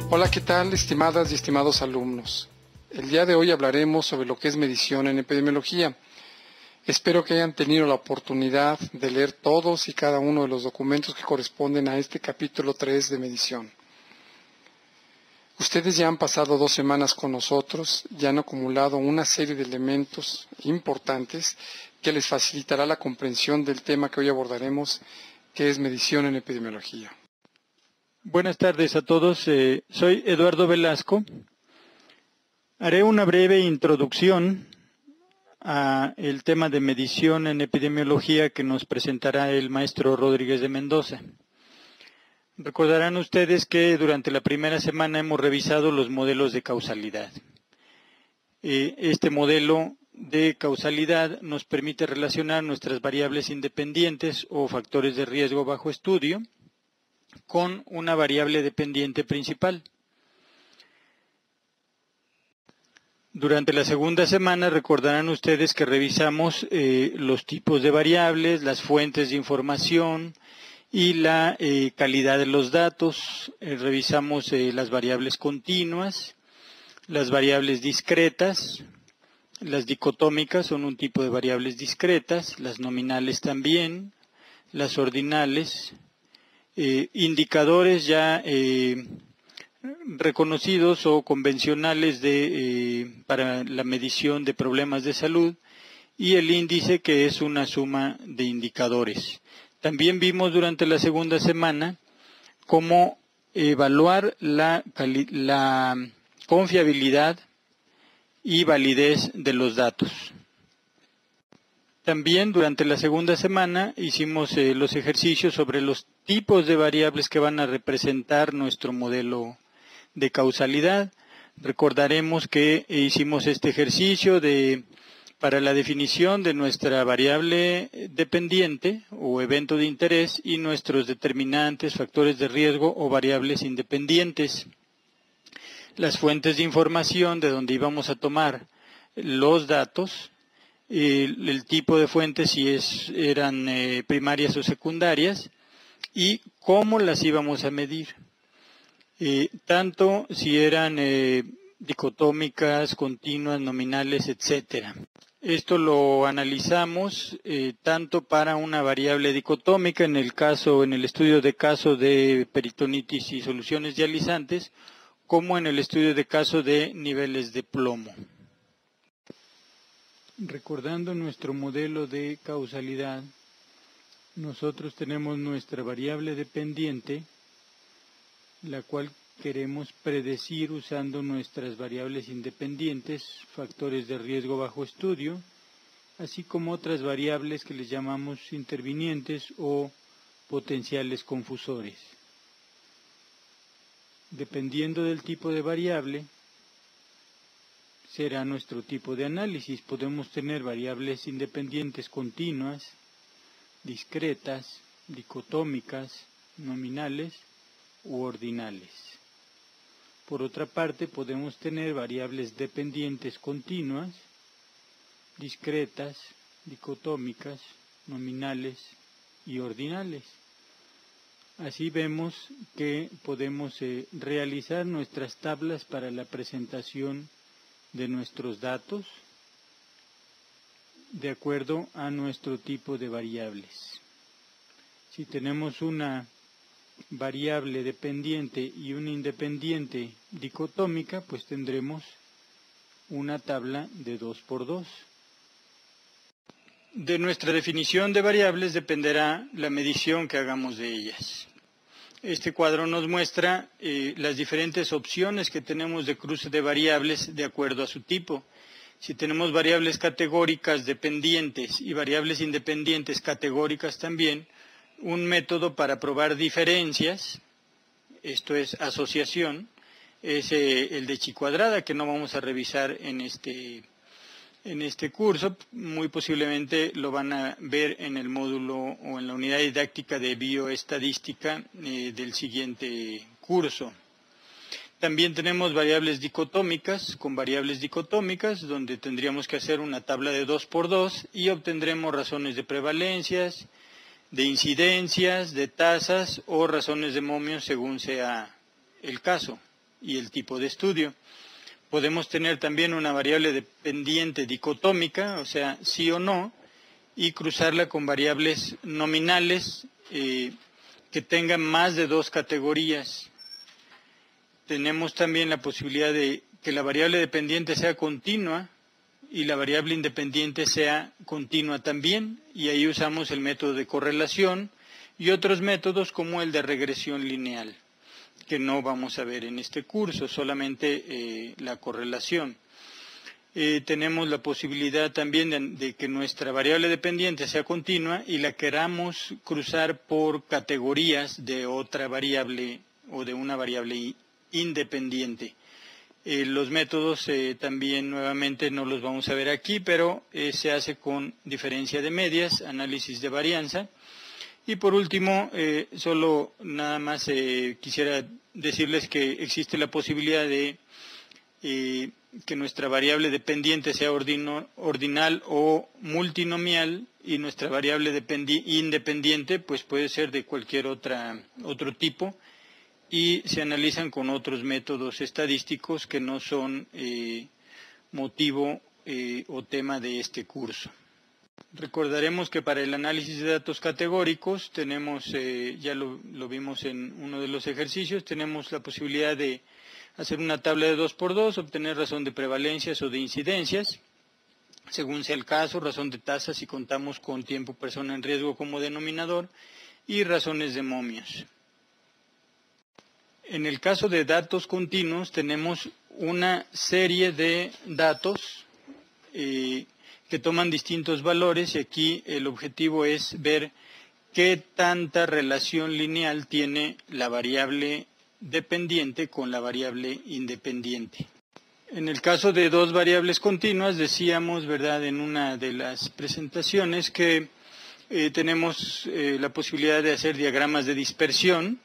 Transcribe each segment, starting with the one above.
Hola, ¿qué tal, estimadas y estimados alumnos? El día de hoy hablaremos sobre lo que es medición en epidemiología. Espero que hayan tenido la oportunidad de leer todos y cada uno de los documentos que corresponden a este capítulo 3 de medición. Ustedes ya han pasado 2 semanas con nosotros y han acumulado una serie de elementos importantes que les facilitará la comprensión del tema que hoy abordaremos, que es medición en epidemiología. Buenas tardes a todos, soy Eduardo Velasco. Haré una breve introducción al tema de medición en epidemiología que nos presentará el maestro Rodríguez de Mendoza. Recordarán ustedes que durante la primera semana hemos revisado los modelos de causalidad. Este modelo de causalidad nos permite relacionar nuestras variables independientes o factores de riesgo bajo estudio con una variable dependiente principal. Durante la segunda semana recordarán ustedes que revisamos los tipos de variables, las fuentes de información y la calidad de los datos. Revisamos las variables continuas, las variables discretas, las dicotómicas son un tipo de variables discretas, las nominales también, las ordinales, indicadores ya reconocidos o convencionales para la medición de problemas de salud y el índice, que es una suma de indicadores. También vimos durante la segunda semana cómo evaluar la confiabilidad y validez de los datos. También durante la segunda semana hicimos los ejercicios sobre los tipos de variables que van a representar nuestro modelo de causalidad. Recordaremos que hicimos este ejercicio para la definición de nuestra variable dependiente o evento de interés y nuestros determinantes, factores de riesgo o variables independientes. Las fuentes de información de donde íbamos a tomar los datos, el tipo de fuentes, si eran primarias o secundarias, y cómo las íbamos a medir. Tanto si eran dicotómicas, continuas, nominales, etcétera. Esto lo analizamos tanto para una variable dicotómica en el estudio de caso de peritonitis y soluciones dializantes, como en el estudio de caso de niveles de plomo. Recordando nuestro modelo de causalidad, nosotros tenemos nuestra variable dependiente, la cual queremos predecir usando nuestras variables independientes, factores de riesgo bajo estudio, así como otras variables que les llamamos intervinientes o potenciales confusores. Dependiendo del tipo de variable, será nuestro tipo de análisis. Podemos tener variables independientes continuas, discretas, dicotómicas, nominales u ordinales. Por otra parte, podemos tener variables dependientes continuas, discretas, dicotómicas, nominales y ordinales. Así vemos que podemos realizar nuestras tablas para la presentación de nuestros datos de acuerdo a nuestro tipo de variables. Si tenemos una variable dependiente y una independiente dicotómica, pues tendremos una tabla de 2 por 2. De nuestra definición de variables dependerá la medición que hagamos de ellas. Este cuadro nos muestra las diferentes opciones que tenemos de cruce de variables de acuerdo a su tipo. Si tenemos variables categóricas dependientes y variables independientes categóricas también, un método para probar diferencias, esto es asociación, es el de chi cuadrada, que no vamos a revisar en este curso. Muy posiblemente lo van a ver en el módulo o en la unidad didáctica de bioestadística del siguiente curso. También tenemos variables dicotómicas, con variables dicotómicas, donde tendríamos que hacer una tabla de 2 por 2 y obtendremos razones de prevalencias, de incidencias, de tasas o razones de momios según sea el caso. y el tipo de estudio. Podemos tener también una variable dependiente dicotómica, o sea, sí o no, y cruzarla con variables nominales que tengan más de 2 categorías. Tenemos también la posibilidad de que la variable dependiente sea continua y la variable independiente sea continua también, y ahí usamos el método de correlación y otros métodos como el de regresión lineal, que no vamos a ver en este curso, solamente la correlación. Tenemos la posibilidad también de que nuestra variable dependiente sea continua y la queramos cruzar por categorías de otra variable o de una variable independiente. Los métodos también nuevamente no los vamos a ver aquí, pero se hace con diferencia de medias, análisis de varianza. Y por último, solo nada más quisiera decirles que existe la posibilidad de que nuestra variable dependiente sea ordinal o multinomial, y nuestra variable independiente pues puede ser de cualquier otro tipo, y se analizan con otros métodos estadísticos que no son motivo o tema de este curso. Recordaremos que para el análisis de datos categóricos tenemos, ya lo vimos en uno de los ejercicios, tenemos la posibilidad de hacer una tabla de 2×2, obtener razón de prevalencias o de incidencias, según sea el caso, razón de tasas si contamos con tiempo persona en riesgo como denominador, y razones de momios. En el caso de datos continuos tenemos una serie de datos que toman distintos valores, y aquí el objetivo es ver qué tanta relación lineal tiene la variable dependiente con la variable independiente. En el caso de 2 variables continuas, decíamos, ¿verdad?, en una de las presentaciones que tenemos la posibilidad de hacer diagramas de dispersión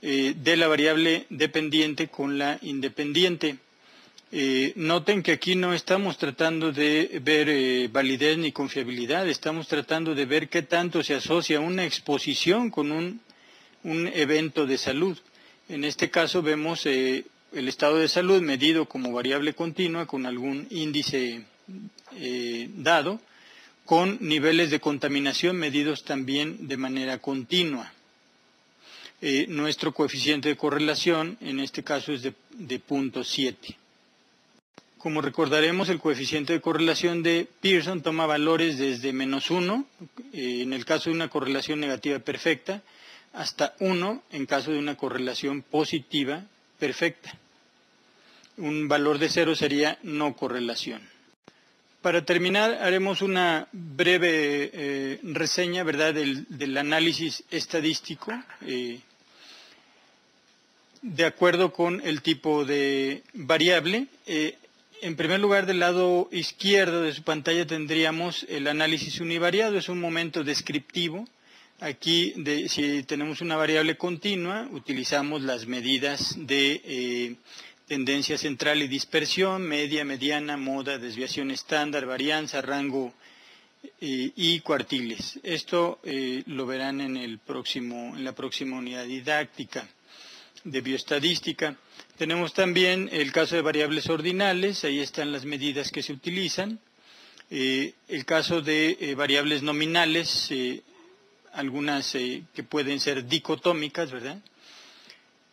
de la variable dependiente con la independiente. Noten que aquí no estamos tratando de ver validez ni confiabilidad, estamos tratando de ver qué tanto se asocia una exposición con un evento de salud. En este caso vemos el estado de salud medido como variable continua con algún índice dado, con niveles de contaminación medidos también de manera continua. Nuestro coeficiente de correlación en este caso es de 0.7. Como recordaremos, el coeficiente de correlación de Pearson toma valores desde -1, en el caso de una correlación negativa perfecta, hasta 1 en caso de una correlación positiva perfecta. Un valor de 0 sería no correlación. Para terminar, haremos una breve reseña, ¿verdad?, del análisis estadístico de acuerdo con el tipo de variable. En primer lugar, del lado izquierdo de su pantalla tendríamos el análisis univariado, es un momento descriptivo. Aquí, si tenemos una variable continua, utilizamos las medidas de tendencia central y dispersión, media, mediana, moda, desviación estándar, varianza, rango y cuartiles. Esto lo verán en la próxima unidad didáctica de bioestadística. Tenemos también el caso de variables ordinales, ahí están las medidas que se utilizan. El caso de variables nominales, algunas que pueden ser dicotómicas, ¿verdad?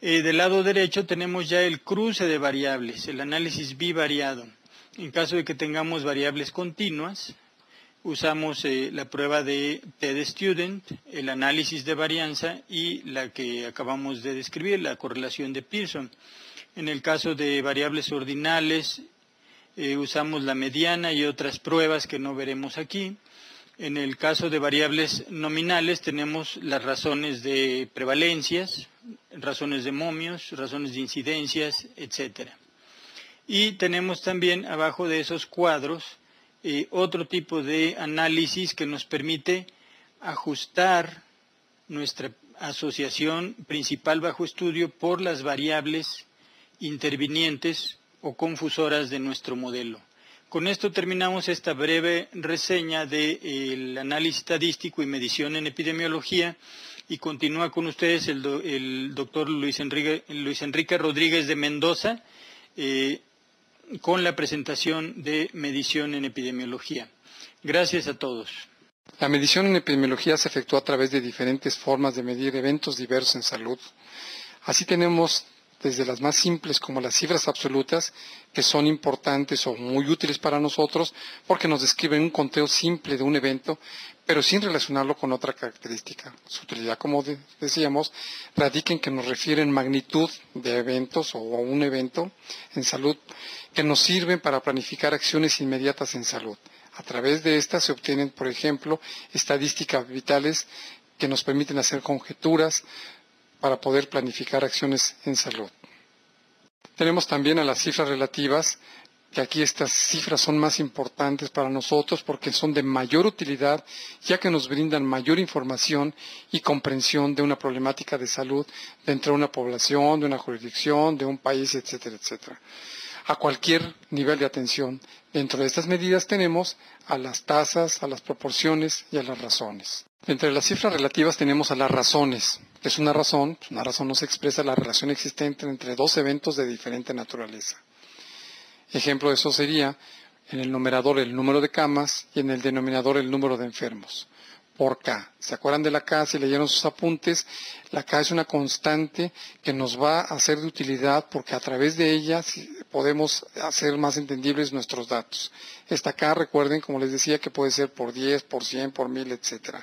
Del lado derecho tenemos ya el cruce de variables, el análisis bivariado. En caso de que tengamos variables continuas, usamos la prueba de TED-Student, el análisis de varianza y la que acabamos de describir, la correlación de Pearson. En el caso de variables ordinales, usamos la mediana y otras pruebas que no veremos aquí. En el caso de variables nominales tenemos las razones de prevalencias, razones de momios, razones de incidencias, etc. Y tenemos también abajo de esos cuadros otro tipo de análisis que nos permite ajustar nuestra asociación principal bajo estudio por las variables intervinientes o confusoras de nuestro modelo. Con esto terminamos esta breve reseña del análisis estadístico y medición en epidemiología, y continúa con ustedes el doctor Luis Enrique Rodríguez de Mendoza con la presentación de medición en epidemiología. Gracias a todos. La medición en epidemiología se efectúa a través de diferentes formas de medir eventos diversos en salud. Así tenemos desde las más simples como las cifras absolutas, que son importantes o muy útiles para nosotros porque nos describen un conteo simple de un evento, pero sin relacionarlo con otra característica. Su utilidad, como decíamos, radica en que nos refieren magnitud de eventos o un evento en salud que nos sirven para planificar acciones inmediatas en salud. A través de estas se obtienen, por ejemplo, estadísticas vitales que nos permiten hacer conjeturas para poder planificar acciones en salud. Tenemos también a las cifras relativas, que aquí estas cifras son más importantes para nosotros porque son de mayor utilidad, ya que nos brindan mayor información y comprensión de una problemática de salud dentro de una población, de una jurisdicción, de un país, etcétera, etcétera. A cualquier nivel de atención. Dentro de estas medidas tenemos a las tasas, a las proporciones y a las razones. Entre las cifras relativas tenemos a las razones, que es una razón nos expresa la relación existente entre dos eventos de diferente naturaleza. Ejemplo de eso sería en el numerador el número de camas y en el denominador el número de enfermos. Por K. ¿Se acuerdan de la K? Si leyeron sus apuntes, la K es una constante que nos va a ser de utilidad porque a través de ella podemos hacer más entendibles nuestros datos. Esta K, recuerden, como les decía, que puede ser por 10, por 100, por 1000, etc.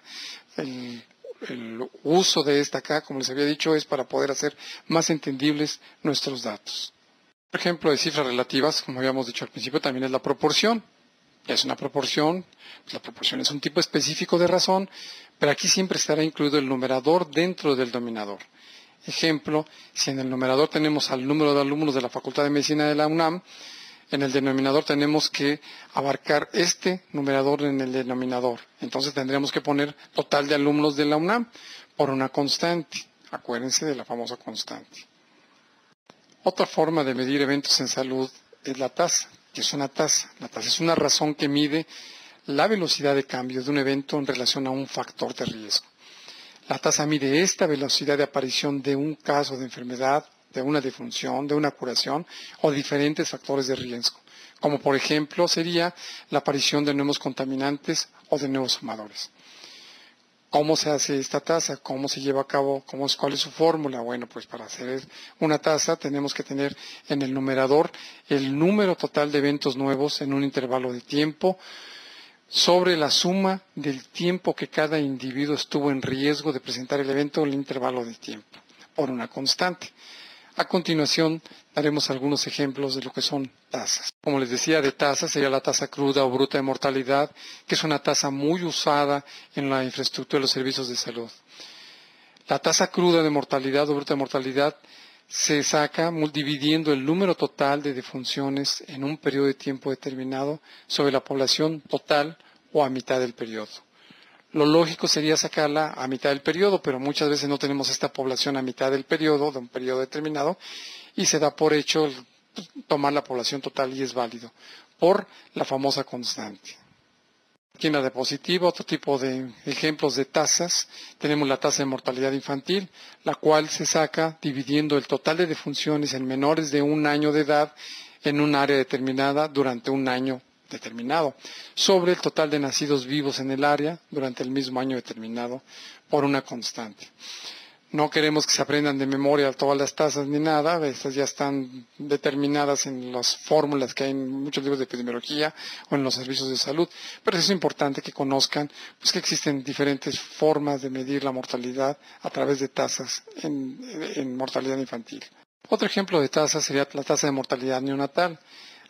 El uso de esta K, como les había dicho, es para poder hacer más entendibles nuestros datos. Por ejemplo, de cifras relativas, como habíamos dicho al principio, también es la proporción. Es una proporción, la proporción es un tipo específico de razón, pero aquí siempre estará incluido el numerador dentro del denominador. Ejemplo, si en el numerador tenemos al número de alumnos de la Facultad de Medicina de la UNAM, en el denominador tenemos que abarcar este numerador en el denominador. Entonces tendríamos que poner total de alumnos de la UNAM por una constante. Acuérdense de la famosa constante. Otra forma de medir eventos en salud es la tasa. ¿Qué es una tasa? La tasa es una razón que mide la velocidad de cambio de un evento en relación a un factor de riesgo. La tasa mide esta velocidad de aparición de un caso de enfermedad, de una defunción, de una curación o diferentes factores de riesgo, como por ejemplo sería la aparición de nuevos contaminantes o de nuevos fumadores. ¿Cómo se hace esta tasa? ¿Cómo se lleva a cabo? ¿Cuál es su fórmula? Bueno, pues para hacer una tasa tenemos que tener en el numerador el número total de eventos nuevos en un intervalo de tiempo sobre la suma del tiempo que cada individuo estuvo en riesgo de presentar el evento en el intervalo de tiempo, por una constante. A continuación, daremos algunos ejemplos de lo que son tasas. Como les decía, de tasa sería la tasa cruda o bruta de mortalidad, que es una tasa muy usada en la infraestructura de los servicios de salud. La tasa cruda de mortalidad o bruta de mortalidad se saca dividiendo el número total de defunciones en un periodo de tiempo determinado sobre la población total o a mitad del periodo. Lo lógico sería sacarla a mitad del periodo, pero muchas veces no tenemos esta población a mitad del periodo, de un periodo determinado, y se da por hecho tomar la población total y es válido, por la famosa constante. Aquí en la diapositiva, otro tipo de ejemplos de tasas, tenemos la tasa de mortalidad infantil, la cual se saca dividiendo el total de defunciones en menores de 1 año de edad en un área determinada durante un año determinado, sobre el total de nacidos vivos en el área durante el mismo año determinado por una constante. No queremos que se aprendan de memoria todas las tasas ni nada, estas ya están determinadas en las fórmulas que hay en muchos libros de epidemiología o en los servicios de salud, pero es importante que conozcan pues, que existen diferentes formas de medir la mortalidad a través de tasas en mortalidad infantil. Otro ejemplo de tasa sería la tasa de mortalidad neonatal.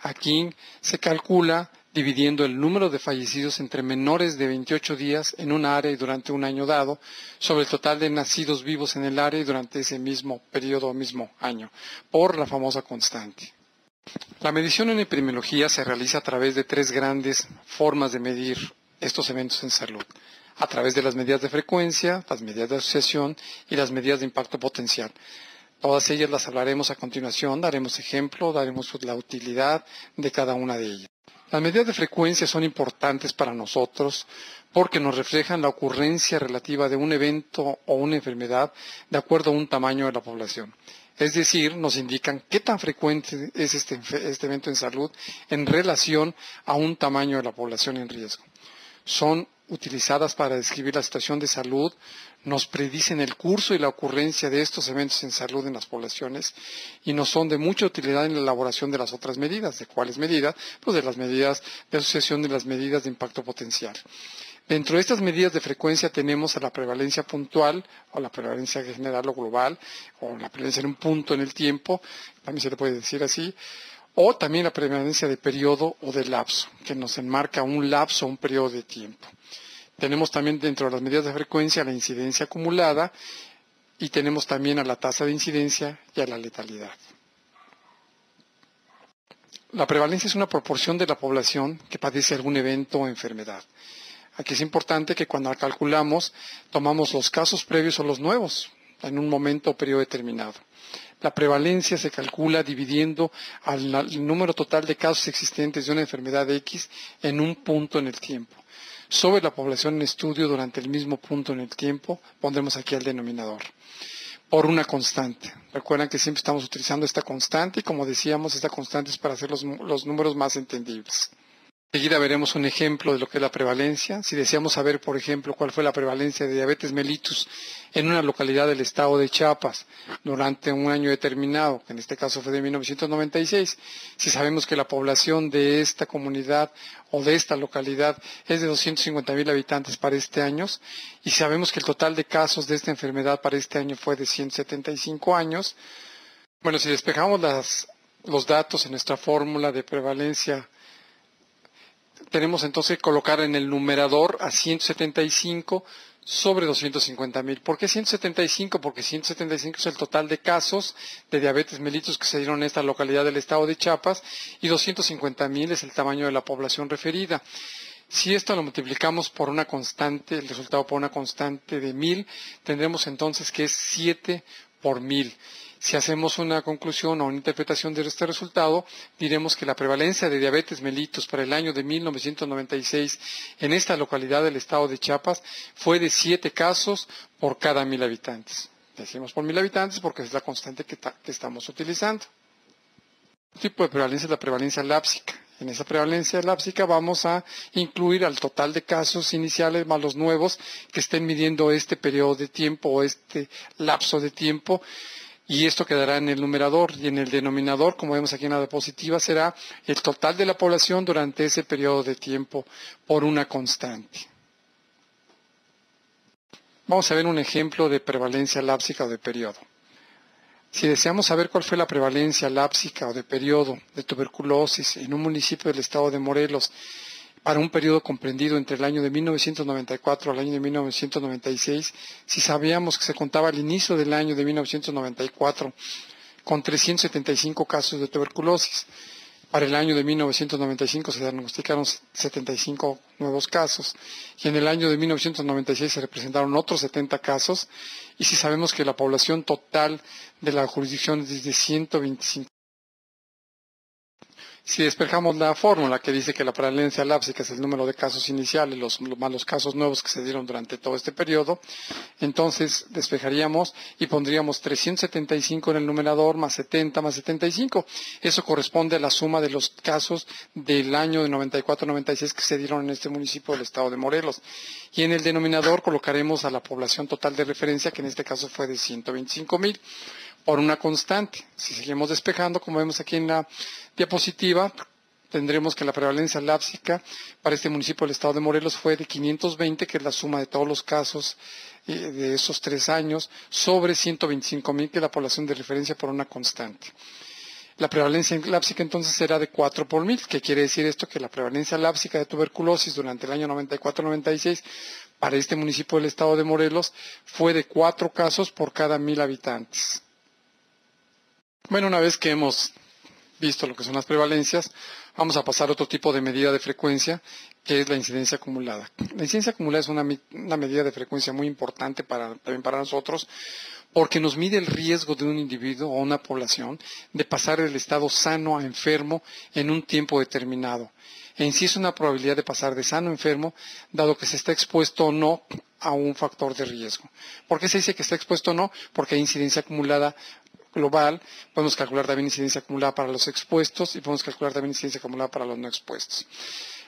Aquí se calcula dividiendo el número de fallecidos entre menores de 28 días en un área y durante un año dado, sobre el total de nacidos vivos en el área y durante ese mismo periodo o mismo año, por la famosa constante. La medición en epidemiología se realiza a través de 3 grandes formas de medir estos eventos en salud, a través de las medidas de frecuencia, las medidas de asociación y las medidas de impacto potencial. Todas ellas las hablaremos a continuación, daremos ejemplo, daremos la utilidad de cada una de ellas. Las medidas de frecuencia son importantes para nosotros porque nos reflejan la ocurrencia relativa de un evento o una enfermedad de acuerdo a un tamaño de la población. Es decir, nos indican qué tan frecuente es este evento en salud en relación a un tamaño de la población en riesgo. Son utilizadas para describir la situación de salud, nos predicen el curso y la ocurrencia de estos eventos en salud en las poblaciones y nos son de mucha utilidad en la elaboración de las otras medidas. ¿De cuáles medidas? Pues de las medidas de asociación y las medidas de impacto potencial. Dentro de estas medidas de frecuencia tenemos a la prevalencia puntual o la prevalencia general o global o la prevalencia en un punto en el tiempo, también se le puede decir así, o también la prevalencia de periodo o de lapso, que nos enmarca un lapso o un periodo de tiempo. Tenemos también dentro de las medidas de frecuencia la incidencia acumulada y tenemos también a la tasa de incidencia y a la letalidad. La prevalencia es una proporción de la población que padece algún evento o enfermedad. Aquí es importante que cuando la calculamos tomamos los casos previos o los nuevos en un momento o periodo determinado. La prevalencia se calcula dividiendo el número total de casos existentes de una enfermedad X en un punto en el tiempo. Sobre la población en estudio durante el mismo punto en el tiempo, pondremos aquí el denominador. Por una constante. Recuerden que siempre estamos utilizando esta constante y como decíamos, esta constante es para hacer los números más entendibles. Enseguida veremos un ejemplo de lo que es la prevalencia. Si deseamos saber, por ejemplo, cuál fue la prevalencia de diabetes mellitus en una localidad del estado de Chiapas durante un año determinado, que en este caso fue de 1996, si sabemos que la población de esta comunidad o de esta localidad es de 250,000 habitantes para este año, y sabemos que el total de casos de esta enfermedad para este año fue de 175 años, bueno, si despejamos los datos en nuestra fórmula de prevalencia, tenemos entonces que colocar en el numerador a 175 sobre 250,000. ¿Por qué 175? Porque 175 es el total de casos de diabetes mellitus que se dieron en esta localidad del estado de Chiapas y 250,000 es el tamaño de la población referida. Si esto lo multiplicamos por una constante, el resultado por una constante de 1000, tendremos entonces que es 7 por 1000. Si hacemos una conclusión o una interpretación de este resultado, diremos que la prevalencia de diabetes mellitus para el año de 1996 en esta localidad del estado de Chiapas fue de 7 casos por cada 1000 habitantes. Decimos por 1000 habitantes porque es la constante que estamos utilizando. Un tipo de prevalencia es la prevalencia lápsica. En esa prevalencia lápsica vamos a incluir al total de casos iniciales más los nuevos que estén midiendo este periodo de tiempo o este lapso de tiempo. Y esto quedará en el numerador y en el denominador, como vemos aquí en la diapositiva, será el total de la población durante ese periodo de tiempo por una constante. Vamos a ver un ejemplo de prevalencia lápsica o de periodo. Si deseamos saber cuál fue la prevalencia lápsica o de periodo de tuberculosis en un municipio del estado de Morelos para un periodo comprendido entre el año de 1994 al año de 1996, si sabíamos que se contaba al inicio del año de 1994 con 375 casos de tuberculosis. Para el año de 1995 se diagnosticaron 75 nuevos casos y en el año de 1996 se representaron otros 70 casos y si sabemos que la población total de la jurisdicción es de 125. Si despejamos la fórmula que dice que la prevalencia lápsica es el número de casos iniciales más los casos nuevos que se dieron durante todo este periodo, entonces despejaríamos y pondríamos 375 en el numerador más 70 más 75. Eso corresponde a la suma de los casos del año de 94-96 que se dieron en este municipio del estado de Morelos. Y en el denominador colocaremos a la población total de referencia, que en este caso fue de 125,000. Por una constante. Si seguimos despejando, como vemos aquí en la diapositiva, tendremos que la prevalencia lápsica para este municipio del estado de Morelos fue de 520, que es la suma de todos los casos de esos 3 años, sobre 125,000, que es la población de referencia por una constante. La prevalencia lápsica entonces será de 4 por 1000. ¿Qué quiere decir esto? Que la prevalencia lápsica de tuberculosis durante el año 94-96 para este municipio del estado de Morelos fue de 4 casos por cada 1000 habitantes. Bueno, una vez que hemos visto lo que son las prevalencias, vamos a pasar a otro tipo de medida de frecuencia, que es la incidencia acumulada. La incidencia acumulada es una medida de frecuencia muy importante también para nosotros, porque nos mide el riesgo de un individuo o una población de pasar del estado sano a enfermo en un tiempo determinado. en sí es una probabilidad de pasar de sano a enfermo, dado que se está expuesto o no a un factor de riesgo. ¿Por qué se dice que está expuesto o no? Porque hay incidencia acumulada global, podemos calcular también incidencia acumulada para los expuestos y podemos calcular también incidencia acumulada para los no expuestos.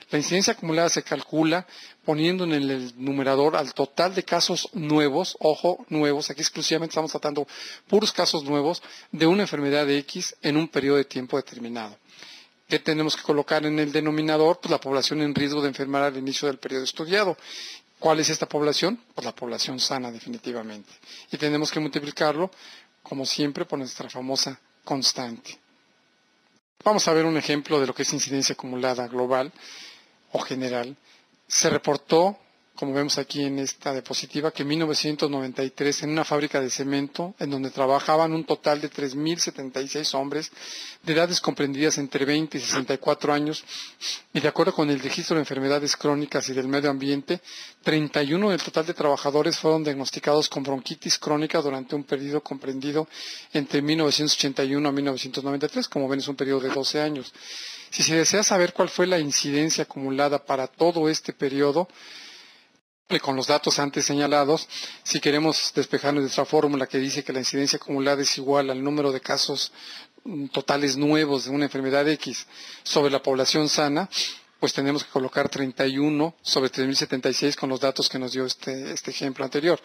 La incidencia acumulada se calcula poniendo en el numerador al total de casos nuevos, ojo, nuevos, aquí exclusivamente estamos tratando puros casos nuevos de una enfermedad de X en un periodo de tiempo determinado. ¿Qué tenemos que colocar en el denominador? Pues la población en riesgo de enfermar al inicio del periodo estudiado. ¿Cuál es esta población? Pues la población sana, definitivamente. Y tenemos que multiplicarlo, como siempre, por nuestra famosa constante. Vamos a ver un ejemplo de lo que es incidencia acumulada global o general. Se reportó, como vemos aquí en esta diapositiva, que en 1993 en una fábrica de cemento, en donde trabajaban un total de 3.076 hombres de edades comprendidas entre 20 y 64 años, y de acuerdo con el registro de enfermedades crónicas y del medio ambiente, 31 del total de trabajadores fueron diagnosticados con bronquitis crónica durante un periodo comprendido entre 1981 a 1993, como ven es un periodo de 12 años. Si se desea saber cuál fue la incidencia acumulada para todo este periodo, con los datos antes señalados, si queremos despejar nuestra fórmula que dice que la incidencia acumulada es igual al número de casos totales nuevos de una enfermedad X sobre la población sana, pues tenemos que colocar 31 sobre 3.076 con los datos que nos dio este ejemplo anterior.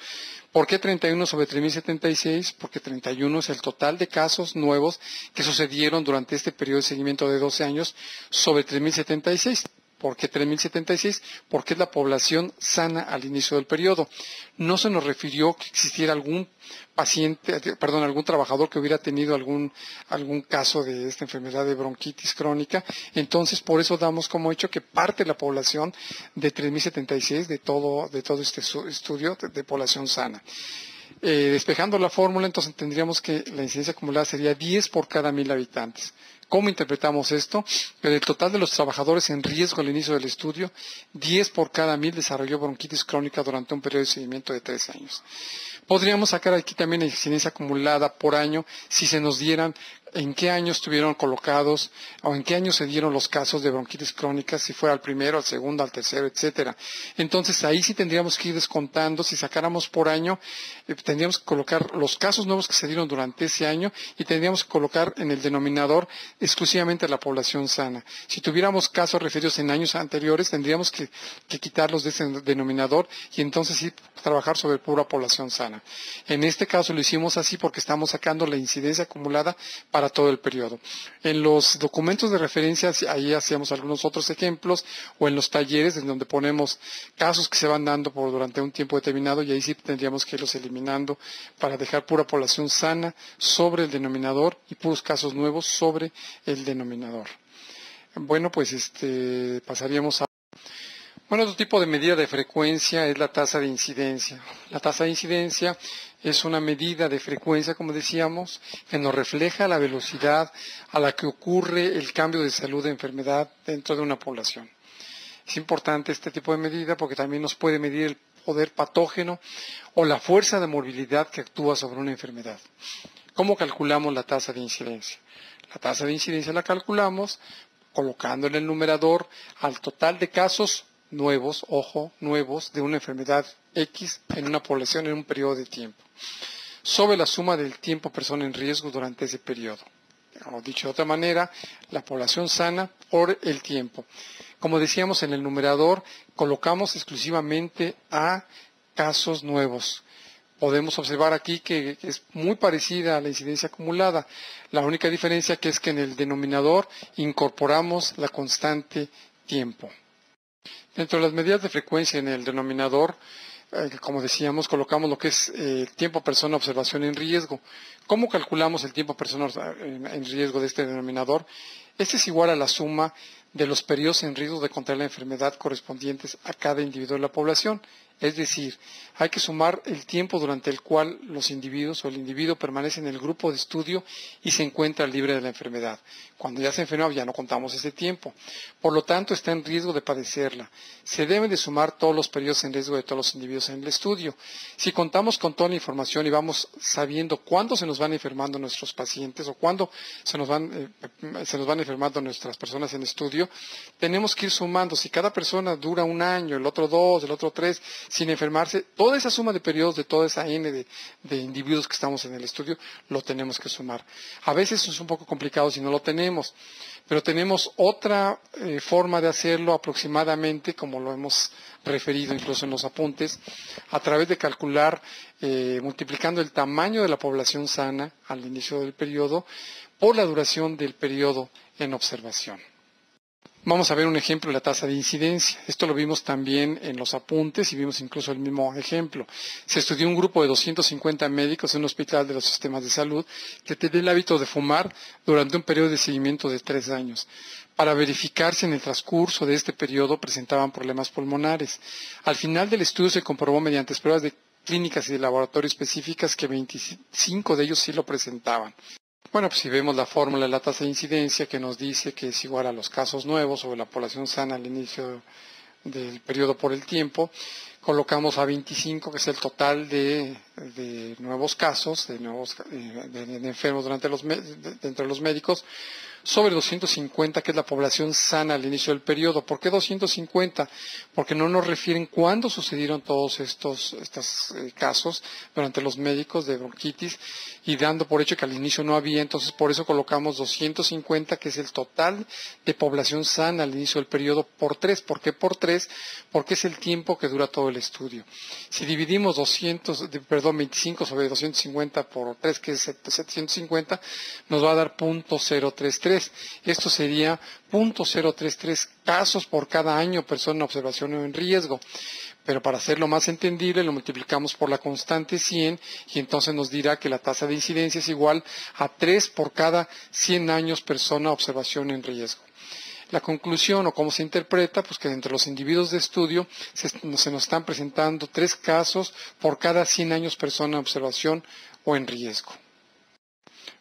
¿Por qué 31 sobre 3.076? Porque 31 es el total de casos nuevos que sucedieron durante este periodo de seguimiento de 12 años sobre 3.076. ¿Por qué 3.076? Porque es la población sana al inicio del periodo. No se nos refirió que existiera algún algún trabajador que hubiera tenido algún caso de esta enfermedad de bronquitis crónica. Entonces, por eso damos como hecho que parte de la población de 3.076 de todo este estudio de población sana. Despejando la fórmula, entonces tendríamos que la incidencia acumulada sería 10 por cada 1.000 habitantes. ¿Cómo interpretamos esto? Que del total de los trabajadores en riesgo al inicio del estudio, 10 por cada 1.000 desarrolló bronquitis crónica durante un periodo de seguimiento de 3 años. Podríamos sacar aquí también la incidencia acumulada por año si se nos dieran en qué año estuvieron colocados o en qué año se dieron los casos de bronquitis crónica, si fuera al primero, al segundo, al tercero, etcétera. Entonces ahí sí tendríamos que ir descontando, si sacáramos por año, tendríamos que colocar los casos nuevos que se dieron durante ese año y tendríamos que colocar en el denominador exclusivamente a la población sana. Si tuviéramos casos referidos en años anteriores, tendríamos que quitarlos de ese denominador y entonces sí trabajar sobre pura población sana. En este caso lo hicimos así porque estamos sacando la incidencia acumulada para todo el periodo. En los documentos de referencia, ahí hacíamos algunos otros ejemplos, o en los talleres en donde ponemos casos que se van dando durante un tiempo determinado, y ahí sí tendríamos que irlos eliminando para dejar pura población sana sobre el denominador y puros casos nuevos sobre el denominador. Bueno, pues pasaríamos a... Bueno, otro tipo de medida de frecuencia es la tasa de incidencia. La tasa de incidencia es una medida de frecuencia, como decíamos, que nos refleja la velocidad a la que ocurre el cambio de salud de enfermedad dentro de una población. Es importante este tipo de medida porque también nos puede medir el poder patógeno o la fuerza de morbilidad que actúa sobre una enfermedad. ¿Cómo calculamos la tasa de incidencia? La tasa de incidencia la calculamos colocando en el numerador al total de casos nuevos, ojo, nuevos, de una enfermedad X en una población en un periodo de tiempo, sobre la suma del tiempo persona en riesgo durante ese periodo. O dicho de otra manera, la población sana por el tiempo. Como decíamos en el numerador, colocamos exclusivamente a casos nuevos. Podemos observar aquí que es muy parecida a la incidencia acumulada. La única diferencia que es que en el denominador incorporamos la constante tiempo. Dentro de las medidas de frecuencia en el denominador, como decíamos, colocamos lo que es tiempo persona observación en riesgo. ¿Cómo calculamos el tiempo persona en riesgo de este denominador? Este es igual a la suma de los periodos en riesgo de contraer la enfermedad correspondientes a cada individuo de la población. Es decir, hay que sumar el tiempo durante el cual los individuos o el individuo permanece en el grupo de estudio y se encuentra libre de la enfermedad. Cuando ya se enferma ya no contamos ese tiempo. Por lo tanto, está en riesgo de padecerla. Se deben de sumar todos los periodos en riesgo de todos los individuos en el estudio. Si contamos con toda la información y vamos sabiendo cuándo se nos van enfermando nuestros pacientes o cuándo se nos van enfermando nuestras personas en estudio, tenemos que ir sumando. Si cada persona dura un año, el otro 2, el otro 3, sin enfermarse, toda esa suma de periodos de toda esa N de individuos que estamos en el estudio, lo tenemos que sumar. A veces es un poco complicado si no lo tenemos, pero tenemos otra forma de hacerlo aproximadamente, como lo hemos referido incluso en los apuntes, a través de calcular, multiplicando el tamaño de la población sana al inicio del periodo por la duración del periodo en observación. Vamos a ver un ejemplo de la tasa de incidencia. Esto lo vimos también en los apuntes y vimos incluso el mismo ejemplo. Se estudió un grupo de 250 médicos en un hospital de los sistemas de salud que tenían el hábito de fumar durante un periodo de seguimiento de 3 años, para verificar si en el transcurso de este periodo presentaban problemas pulmonares. Al final del estudio se comprobó mediante pruebas de clínicas y de laboratorio específicas que 25 de ellos sí lo presentaban. Bueno, pues si vemos la fórmula de la tasa de incidencia que nos dice que es igual a los casos nuevos o la población sana al inicio del periodo por el tiempo, colocamos a 25, que es el total de nuevos casos, de enfermos entre los médicos, sobre 250, que es la población sana al inicio del periodo. ¿Por qué 250? Porque no nos refieren cuándo sucedieron todos estos casos durante los médicos de bronquitis, y dando por hecho que al inicio no había, entonces por eso colocamos 250, que es el total de población sana al inicio del periodo, por 3. ¿Por qué por 3? Porque es el tiempo que dura todo el estudio. Si dividimos 25 sobre 250 por 3, que es 750, nos va a dar 0.033. Esto sería 0.033 casos por cada año persona en observación o en riesgo. Pero para hacerlo más entendible lo multiplicamos por la constante 100 y entonces nos dirá que la tasa de incidencia es igual a 3 por cada 100 años persona observación en riesgo. La conclusión o cómo se interpreta, pues que entre los individuos de estudio se nos están presentando 3 casos por cada 100 años persona en observación o en riesgo.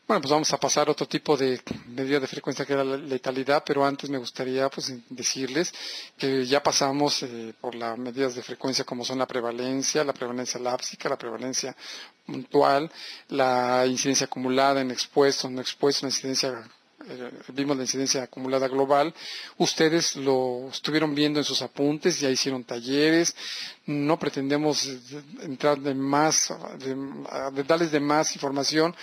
Bueno, pues vamos a pasar a otro tipo de medida de frecuencia, que era la letalidad, pero antes me gustaría decirles que ya pasamos por las medidas de frecuencia como son la prevalencia lápsica, la prevalencia puntual, la incidencia acumulada en expuestos, no expuestos, la incidencia vimos la incidencia acumulada global. Ustedes lo estuvieron viendo en sus apuntes, ya hicieron talleres. No pretendemos entrar darles de más información,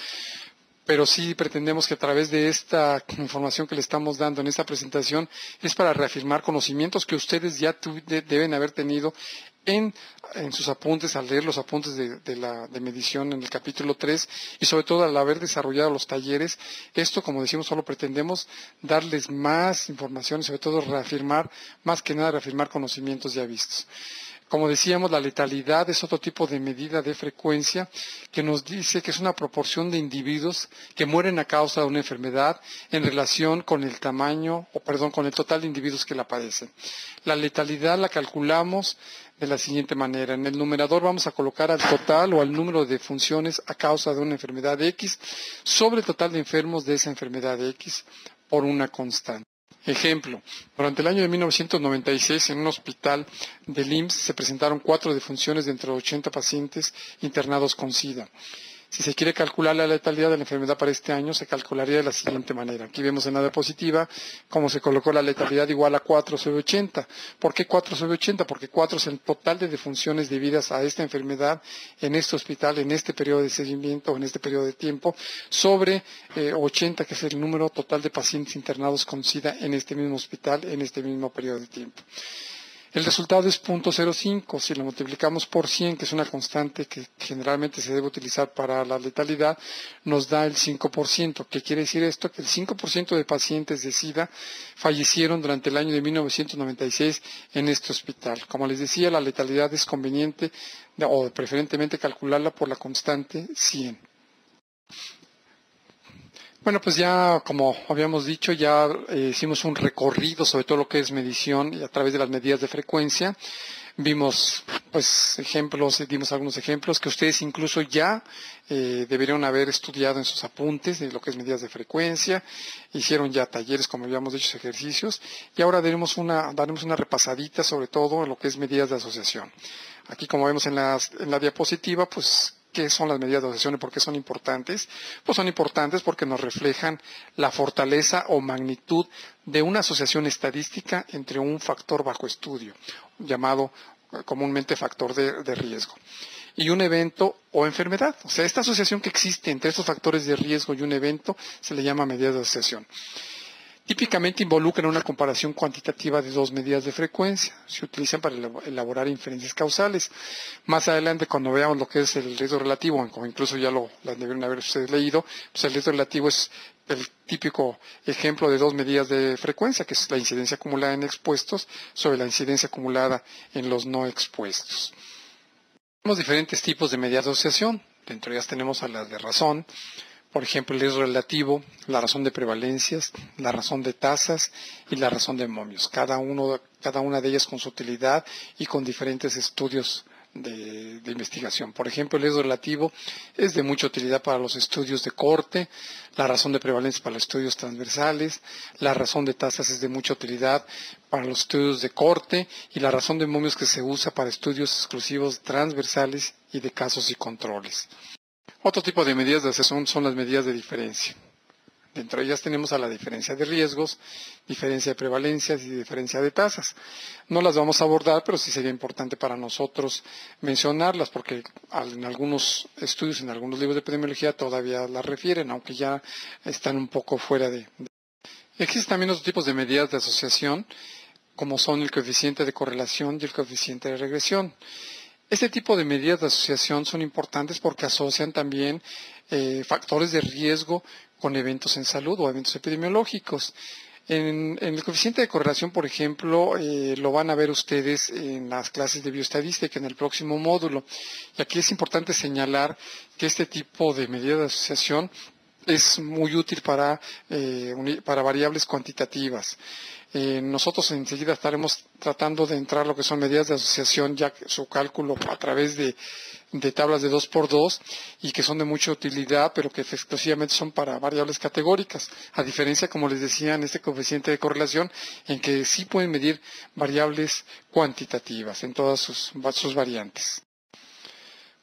pero sí pretendemos que a través de esta información que le estamos dando en esta presentación es para reafirmar conocimientos que ustedes ya deben haber tenido en sus apuntes, al leer los apuntes de medición en el capítulo 3 y sobre todo al haber desarrollado los talleres. Esto, como decimos, solo pretendemos darles más información y sobre todo más que nada reafirmar conocimientos ya vistos. Como decíamos, la letalidad es otro tipo de medida de frecuencia que nos dice que es una proporción de individuos que mueren a causa de una enfermedad en relación con el con el total de individuos que la padecen. La letalidad la calculamos de la siguiente manera. En el numerador vamos a colocar al total o al número de funciones a causa de una enfermedad X sobre el total de enfermos de esa enfermedad X por una constante. Ejemplo, durante el año de 1996 en un hospital del IMSS se presentaron 4 defunciones de entre 80 pacientes internados con SIDA. Si se quiere calcular la letalidad de la enfermedad para este año, se calcularía de la siguiente manera. Aquí vemos en la diapositiva cómo se colocó la letalidad igual a 4 sobre 80. ¿Por qué 4 sobre 80? Porque 4 es el total de defunciones debidas a esta enfermedad en este hospital, en este periodo de seguimiento o en este periodo de tiempo, sobre 80, que es el número total de pacientes internados con SIDA en este mismo hospital, en este mismo periodo de tiempo. El resultado es 0.05. Si lo multiplicamos por 100, que es una constante que generalmente se debe utilizar para la letalidad, nos da el 5%. ¿Qué quiere decir esto? Que el 5% de pacientes de SIDA fallecieron durante el año de 1996 en este hospital. Como les decía, la letalidad es conveniente o preferentemente calcularla por la constante 100. Bueno, pues ya, como habíamos dicho, ya hicimos un recorrido sobre todo lo que es medición y a través de las medidas de frecuencia. Vimos pues ejemplos, dimos algunos ejemplos que ustedes incluso ya deberían haber estudiado en sus apuntes de lo que es medidas de frecuencia, hicieron ya talleres, como habíamos dicho, ejercicios, y ahora daremos una repasadita sobre todo en lo que es medidas de asociación. Aquí, como vemos en la diapositiva, pues, ¿qué son las medidas de asociación y por qué son importantes? Pues son importantes porque nos reflejan la fortaleza o magnitud de una asociación estadística entre un factor bajo estudio, llamado comúnmente factor de riesgo, y un evento o enfermedad. O sea, esta asociación que existe entre estos factores de riesgo y un evento se le llama medida de asociación. Típicamente involucran una comparación cuantitativa de dos medidas de frecuencia. Se utilizan para elaborar inferencias causales. Más adelante, cuando veamos lo que es el riesgo relativo, o incluso ya las debieron haber ustedes leído, pues el riesgo relativo es el típico ejemplo de dos medidas de frecuencia, que es la incidencia acumulada en expuestos sobre la incidencia acumulada en los no expuestos. Tenemos diferentes tipos de medidas de asociación. Dentro de ellas tenemos a las de razón. Por ejemplo, el riesgo relativo, la razón de prevalencias, la razón de tasas y la razón de momios. Cada una de ellas con su utilidad y con diferentes estudios de investigación. Por ejemplo, el riesgo relativo es de mucha utilidad para los estudios de corte, la razón de prevalencia para los estudios transversales, la razón de tasas es de mucha utilidad para los estudios de corte y la razón de momios que se usa para estudios exclusivos transversales y de casos y controles. Otro tipo de medidas de asociación son las medidas de diferencia. Dentro de ellas tenemos a la diferencia de riesgos, diferencia de prevalencias y diferencia de tasas. No las vamos a abordar, pero sí sería importante para nosotros mencionarlas, porque en algunos estudios, en algunos libros de epidemiología todavía las refieren, aunque ya están un poco fuera de. Existen también otros tipos de medidas de asociación, como son el coeficiente de correlación y el coeficiente de regresión. Este tipo de medidas de asociación son importantes porque asocian también factores de riesgo con eventos en salud o eventos epidemiológicos. En el coeficiente de correlación, por ejemplo, lo van a ver ustedes en las clases de bioestadística en el próximo módulo. Y aquí es importante señalar que este tipo de medida de asociación es muy útil para variables cuantitativas. Nosotros enseguida estaremos tratando de entrar lo que son medidas de asociación, ya que su cálculo a través de tablas de 2x2 y que son de mucha utilidad, pero que exclusivamente son para variables categóricas, a diferencia, como les decía, en este coeficiente de correlación, en que sí pueden medir variables cuantitativas en todas sus variantes.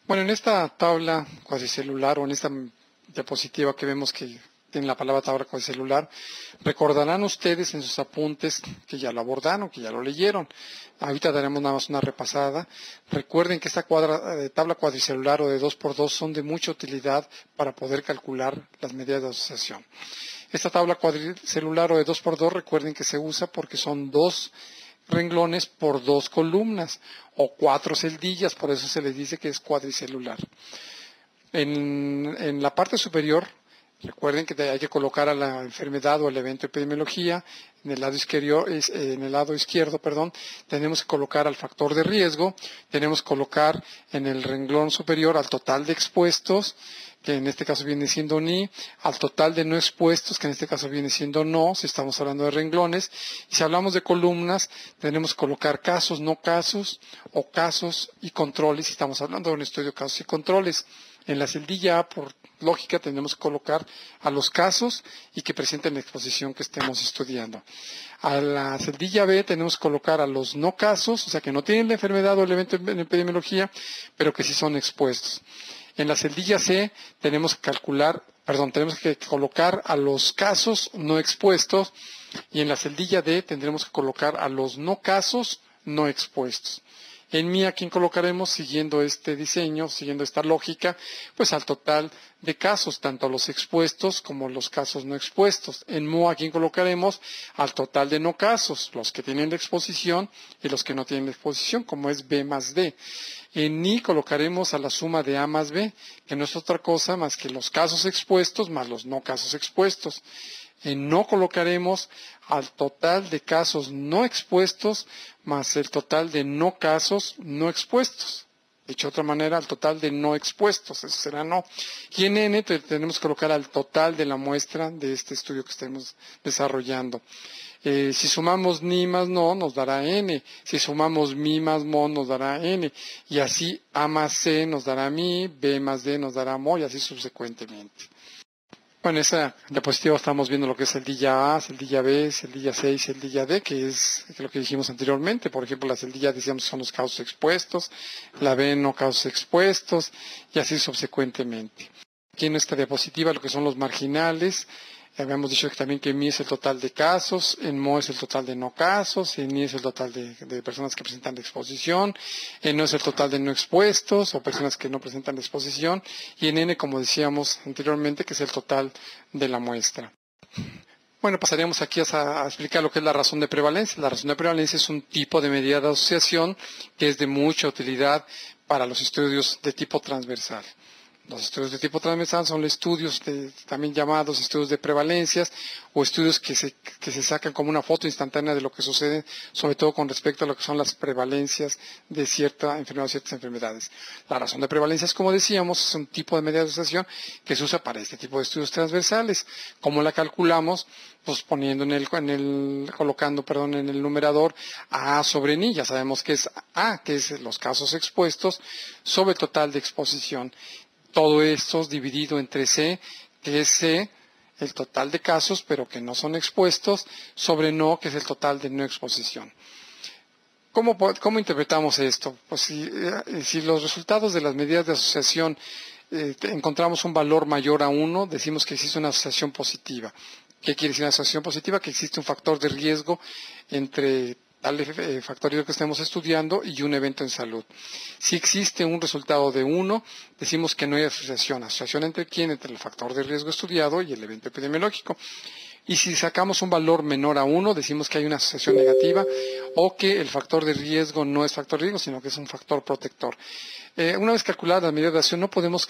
Bueno, en esta tabla cuadricelular o en esta diapositiva que vemos que tiene la palabra tabla cuadricelular, recordarán ustedes en sus apuntes que ya lo abordaron, que ya lo leyeron. Ahorita daremos nada más una repasada. Recuerden que esta tabla cuadricelular o de 2x2 son de mucha utilidad para poder calcular las medidas de asociación. Esta tabla cuadricelular o de 2x2 recuerden que se usa porque son 2 renglones por 2 columnas o 4 celdillas, por eso se les dice que es cuadricelular. En la parte superior, recuerden que hay que colocar a la enfermedad o el evento de epidemiología. En el lado izquierdo, tenemos que colocar al factor de riesgo, tenemos que colocar en el renglón superior al total de expuestos, que en este caso viene siendo ni, al total de no expuestos, que en este caso viene siendo no, si estamos hablando de renglones. Y si hablamos de columnas, tenemos que colocar casos, no casos, o casos y controles, si estamos hablando de un estudio de casos y controles. En la celdilla A, por lógica, tenemos que colocar a los casos y que presenten la exposición que estemos estudiando. A la celdilla B tenemos que colocar a los no casos, o sea, que no tienen la enfermedad o el evento en epidemiología, pero que sí son expuestos. En la celdilla C tenemos que colocar a los casos no expuestos, y en la celdilla D tendremos que colocar a los no casos no expuestos. En MI, ¿a quién colocaremos? Siguiendo este diseño, siguiendo esta lógica, pues al total de casos, tanto los expuestos como los casos no expuestos. En MO, ¿a quién colocaremos? Al total de no casos, los que tienen la exposición y los que no tienen la exposición, como es B más D. En NI colocaremos a la suma de A más B, que no es otra cosa más que los casos expuestos más los no casos expuestos. En no colocaremos al total de casos no expuestos más el total de no casos no expuestos. Dicho de otra manera, al total de no expuestos, eso será no. Y en N tenemos que colocar al total de la muestra de este estudio que estemos desarrollando. Si sumamos ni más no, nos dará N. Si sumamos mi más mo, nos dará N. Y así A más C nos dará mi, B más D nos dará mo, y así subsecuentemente. Bueno, en esa diapositiva estamos viendo lo que es celdilla A, celdilla B, celdilla C y celdilla D, que es lo que dijimos anteriormente. Por ejemplo, la celdilla decíamos son los casos expuestos, la B no casos expuestos, y así subsecuentemente. Aquí en esta diapositiva lo que son los marginales. Habíamos dicho que también que mi es el total de casos, en mo es el total de no casos, en ni es el total de personas que presentan exposición, en no es el total de no expuestos o personas que no presentan exposición, y en n, como decíamos anteriormente, que es el total de la muestra. Bueno, pasaríamos aquí a explicar lo que es la razón de prevalencia. La razón de prevalencia es un tipo de medida de asociación que es de mucha utilidad para los estudios de tipo transversal. Los estudios de tipo transversal son estudios también llamados estudios de prevalencias o estudios que se sacan como una foto instantánea de lo que sucede, sobre todo con respecto a lo que son las prevalencias de cierta enfermedad o ciertas enfermedades. La razón de prevalencia, como decíamos, es un tipo de medida de asociación que se usa para este tipo de estudios transversales. ¿Cómo la calculamos? Pues poniendo colocando en el numerador A sobre Ni. Ya sabemos que es A, que es los casos expuestos, sobre el total de exposición. Todo esto dividido entre C, que es C, el total de casos, pero que no son expuestos, sobre no, que es el total de no exposición. ¿Cómo interpretamos esto? Pues si los resultados de las medidas de asociación encontramos un valor mayor a 1, decimos que existe una asociación positiva. ¿Qué quiere decir una asociación positiva? Que existe un factor de riesgo entre tal factorio que estemos estudiando y un evento en salud. Si existe un resultado de 1, decimos que no hay asociación. ¿Asociación entre quién? Entre el factor de riesgo estudiado y el evento epidemiológico. Y si sacamos un valor menor a 1, decimos que hay una asociación negativa o que el factor de riesgo no es factor de riesgo, sino que es un factor protector. Una vez calculada la medida de asociación, no podemos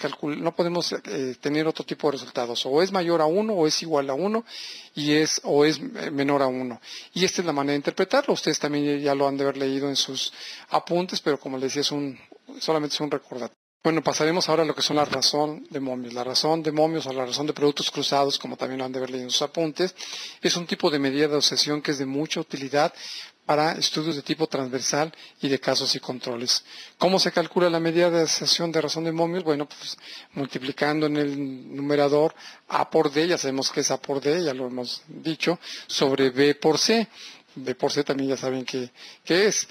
tener otro tipo de resultados. O es mayor a 1 o es igual a 1 o es menor a 1. Y esta es la manera de interpretarlo. Ustedes también ya lo han de haber leído en sus apuntes, pero como les decía, solamente es un recordatorio. Bueno, pasaremos ahora a lo que son la razón de momios. La razón de momios o la razón de productos cruzados, como también lo han de haber leído en sus apuntes, es un tipo de medida de asociación que es de mucha utilidad para estudios de tipo transversal y de casos y controles. ¿Cómo se calcula la medida de asociación de razón de momios? Bueno, pues multiplicando en el numerador A por D, ya sabemos que es A por D, ya lo hemos dicho, sobre B por C. B por C también ya saben qué es.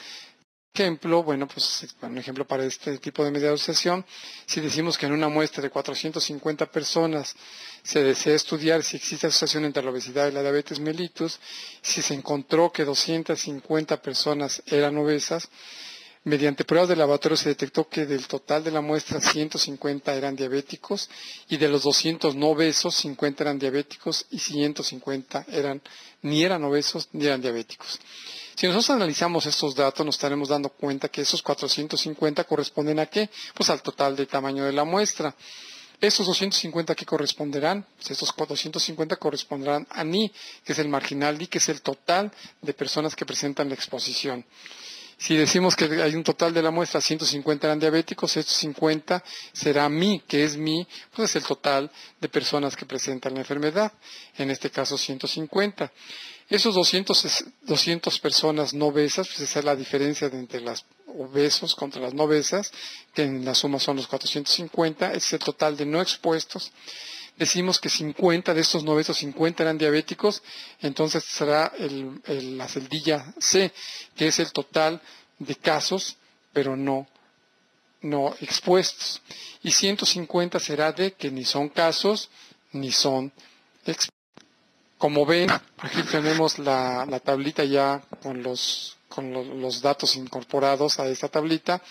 Ejemplo, bueno, pues un ejemplo para este tipo de medida de asociación, si decimos que en una muestra de 450 personas se desea estudiar si existe asociación entre la obesidad y la diabetes mellitus, si se encontró que 250 personas eran obesas, mediante pruebas de laboratorio se detectó que del total de la muestra 150 eran diabéticos y de los 200 no obesos 50 eran diabéticos y 150 ni eran obesos ni eran diabéticos. Si nosotros analizamos estos datos, nos estaremos dando cuenta que esos 450 corresponden ¿a qué? Pues al total de tamaño de la muestra. ¿Estos 250 a qué corresponderán? Pues estos 250 corresponderán a Ni, que es el marginal Ni, que es el total de personas que presentan la exposición. Si decimos que hay un total de la muestra, 150 eran diabéticos, estos 50 será Mi, que es Mi, pues es el total de personas que presentan la enfermedad, en este caso 150. Esos 200 personas no obesas, pues esa es la diferencia entre las obesos contra las no obesas, que en la suma son los 450, es el total de no expuestos. Decimos que 50 de estos no obesos, 50 eran diabéticos, entonces será la celdilla C, que es el total de casos, pero no expuestos. Y 150 será D, que ni son casos, ni son expuestos. Como ven, aquí tenemos la tablita ya con los datos incorporados a esta tablita.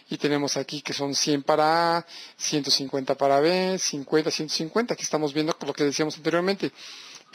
Y tenemos aquí que son 100 para A, 150 para B, 50, 150. Aquí estamos viendo lo que decíamos anteriormente,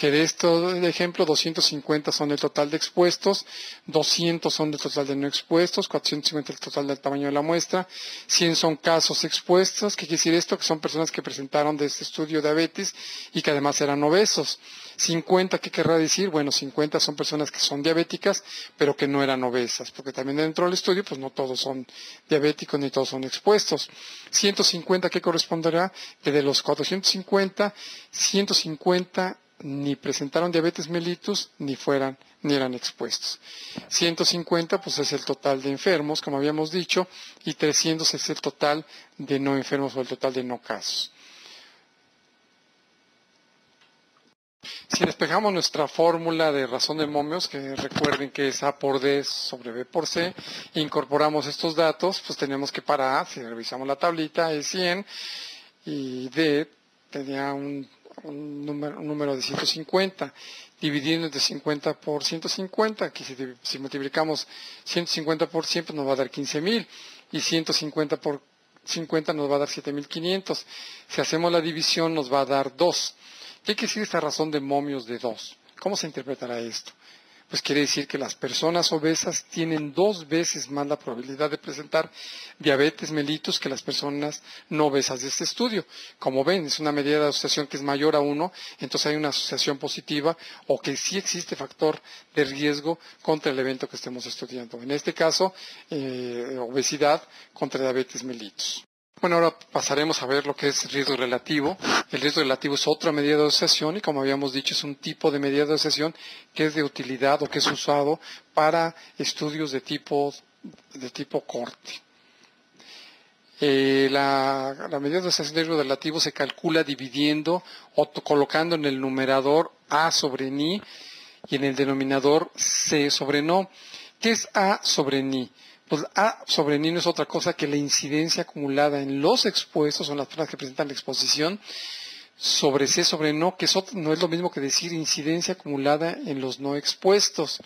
que de esto, de ejemplo, 250 son el total de expuestos, 200 son el total de no expuestos, 450 el total del tamaño de la muestra, 100 son casos expuestos. ¿Qué quiere decir esto? Que son personas que presentaron de este estudio diabetes y que además eran obesos. 50, ¿qué querrá decir? Bueno, 50 son personas que son diabéticas, pero que no eran obesas, porque también dentro del estudio, pues no todos son diabéticos ni todos son expuestos. 150, ¿qué corresponderá? Que de los 450, 150 ni presentaron diabetes mellitus, ni eran expuestos. 150, pues es el total de enfermos, como habíamos dicho, y 300 es el total de no enfermos o el total de no casos. Si despejamos nuestra fórmula de razón de momios, que recuerden que es A por D sobre B por C, e incorporamos estos datos, pues tenemos que para A, si revisamos la tablita, es 100, y D tenía un número de 150, dividiendo entre 50 por 150, que si multiplicamos 150 por 100, pues nos va a dar 15,000, y 150 por 50 nos va a dar 7,500. Si hacemos la división, nos va a dar 2. ¿Qué quiere decir esta razón de momios de 2? ¿Cómo se interpretará esto? Pues quiere decir que las personas obesas tienen 2 veces más la probabilidad de presentar diabetes mellitus que las personas no obesas de este estudio. Como ven, es una medida de asociación que es mayor a 1, entonces hay una asociación positiva o que sí existe factor de riesgo contra el evento que estemos estudiando. En este caso, obesidad contra diabetes mellitus. Bueno, ahora pasaremos a ver lo que es riesgo relativo. El riesgo relativo es otra medida de asociación y, como habíamos dicho, es un tipo de medida de asociación que es de utilidad o que es usado para estudios de tipo corte. La medida de asociación de riesgo relativo se calcula dividiendo o colocando en el numerador A sobre ni y en el denominador C sobre no. ¿Qué es A sobre ni? Pues A sobre ni no es otra cosa que la incidencia acumulada en los expuestos, son las personas que presentan la exposición, sobre C sobre no, que no es lo mismo que decir incidencia acumulada en los no expuestos.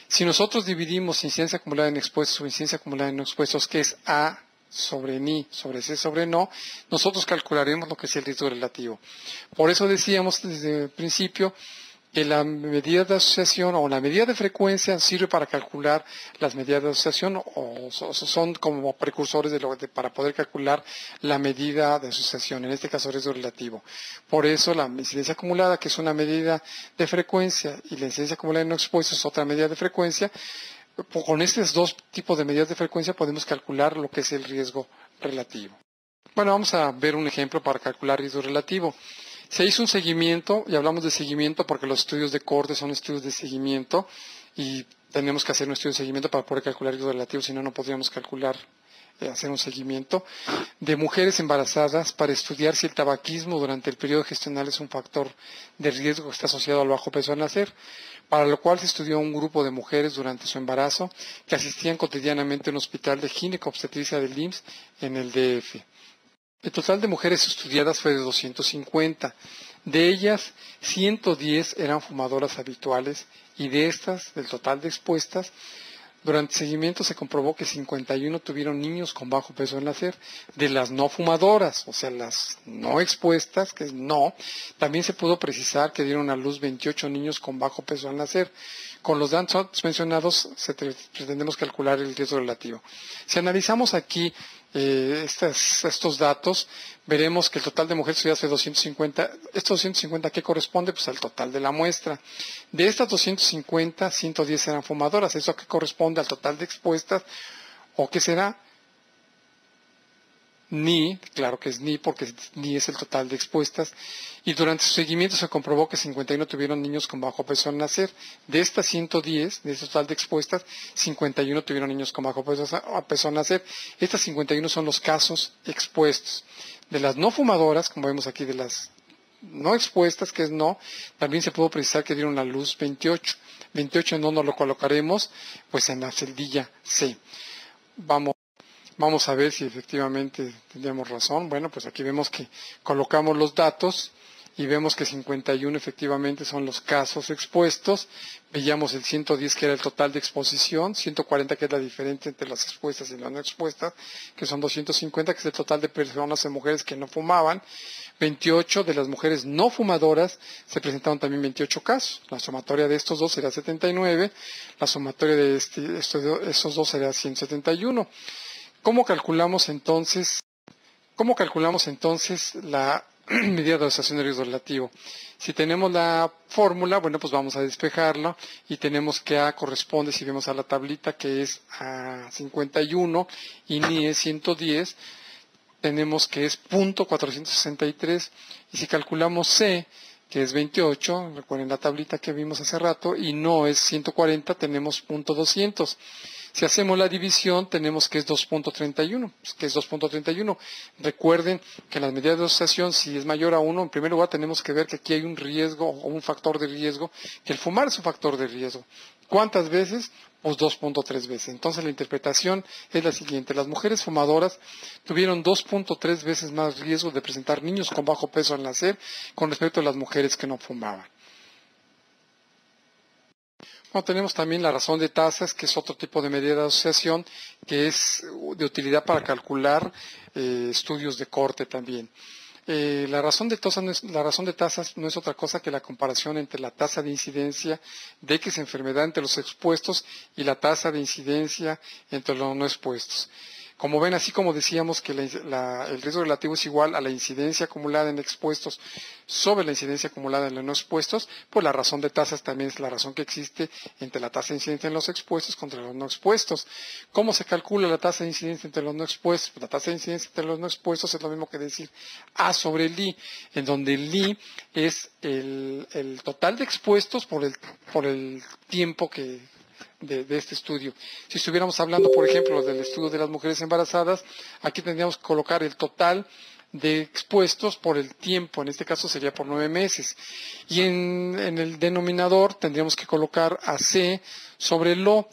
Si nosotros dividimos incidencia acumulada en expuestos o incidencia acumulada en no expuestos, que es A sobre ni, sobre C sobre no, nosotros calcularemos lo que es el riesgo relativo. Por eso decíamos desde el principio que la medida de asociación o la medida de frecuencia sirve para calcular las medidas de asociación o son como precursores para poder calcular la medida de asociación, en este caso riesgo relativo. Por eso la incidencia acumulada, que es una medida de frecuencia, y la incidencia acumulada en no expuestos es otra medida de frecuencia. Con estos 2 tipos de medidas de frecuencia podemos calcular lo que es el riesgo relativo. Bueno, vamos a ver un ejemplo para calcular riesgo relativo. Se hizo un seguimiento, y hablamos de seguimiento porque los estudios de corte son estudios de seguimiento, y tenemos que hacer un estudio de seguimiento para poder calcular riesgo relativo, si no, no podríamos hacer un seguimiento de mujeres embarazadas para estudiar si el tabaquismo durante el periodo gestional es un factor de riesgo que está asociado al bajo peso al nacer, para lo cual se estudió un grupo de mujeres durante su embarazo que asistían cotidianamente a un hospital de gineco-obstetricia del IMSS en el DF. El total de mujeres estudiadas fue de 250. De ellas, 110 eran fumadoras habituales y de estas, del total de expuestas, durante el seguimiento se comprobó que 51 tuvieron niños con bajo peso al nacer. De las no fumadoras, o sea, las no expuestas, que es no, también se pudo precisar que dieron a luz 28 niños con bajo peso al nacer. Con los datos mencionados pretendemos calcular el riesgo relativo. Si analizamos aquí estos datos, veremos que el total de mujeres estudiadas fue 250. ¿Estos 250 qué corresponde? Pues al total de la muestra. De estas 250, 110 eran fumadoras. ¿Eso qué corresponde al total de expuestas? ¿O qué será? Ni, claro que es ni, porque ni es el total de expuestas. Y durante su seguimiento se comprobó que 51 tuvieron niños con bajo peso al nacer. De estas 110, de ese total de expuestas, 51 tuvieron niños con bajo peso al nacer. Estas 51 son los casos expuestos. De las no fumadoras, como vemos aquí, de las no expuestas, que es no, también se pudo precisar que dieron a luz 28. 28 no nos lo colocaremos, pues en la celdilla C. Vamos a ver si efectivamente teníamos razón. Bueno, pues aquí vemos que colocamos los datos y vemos que 51 efectivamente son los casos expuestos. Veíamos el 110 que era el total de exposición, 140 que es la diferencia entre las expuestas y las no expuestas, que son 250, que es el total de personas de mujeres que no fumaban. 28 de las mujeres no fumadoras, se presentaron también 28 casos. La sumatoria de estos dos será 79, la sumatoria de estos dos será 171. ¿Cómo calculamos entonces la medida de asociación de riesgo relativo? Si tenemos la fórmula, bueno, pues vamos a despejarla y tenemos que A corresponde, si vemos a la tablita, que es a 51 y ni es 110, tenemos que es 0.463, y si calculamos C, que es 28, recuerden la tablita que vimos hace rato, y no es 140, tenemos 0.200. Si hacemos la división, tenemos que es 2.31, que es 2.31. Recuerden que las medidas de asociación, si es mayor a 1, en primer lugar tenemos que ver que aquí hay un riesgo o un factor de riesgo, que el fumar es un factor de riesgo. ¿Cuántas veces? Pues 2.3 veces. Entonces la interpretación es la siguiente: las mujeres fumadoras tuvieron 2.3 veces más riesgo de presentar niños con bajo peso al nacer con respecto a las mujeres que no fumaban. Bueno, tenemos también la razón de tasas, que es otro tipo de medida de asociación, que es de utilidad para calcular estudios de corte también. La razón de tasas no es otra cosa que la comparación entre la tasa de incidencia de X enfermedad entre los expuestos y la tasa de incidencia entre los no expuestos. Como ven, así como decíamos que el riesgo relativo es igual a la incidencia acumulada en expuestos sobre la incidencia acumulada en los no expuestos, pues la razón de tasas también es la razón que existe entre la tasa de incidencia en los expuestos contra los no expuestos. ¿Cómo se calcula la tasa de incidencia entre los no expuestos? Pues la tasa de incidencia entre los no expuestos es lo mismo que decir A sobre el I, en donde el I es el total de expuestos por el tiempo de este estudio. Si estuviéramos hablando, por ejemplo, del estudio de las mujeres embarazadas, aquí tendríamos que colocar el total de expuestos por el tiempo, en este caso sería por 9 meses. Y en el denominador tendríamos que colocar a C sobre lo.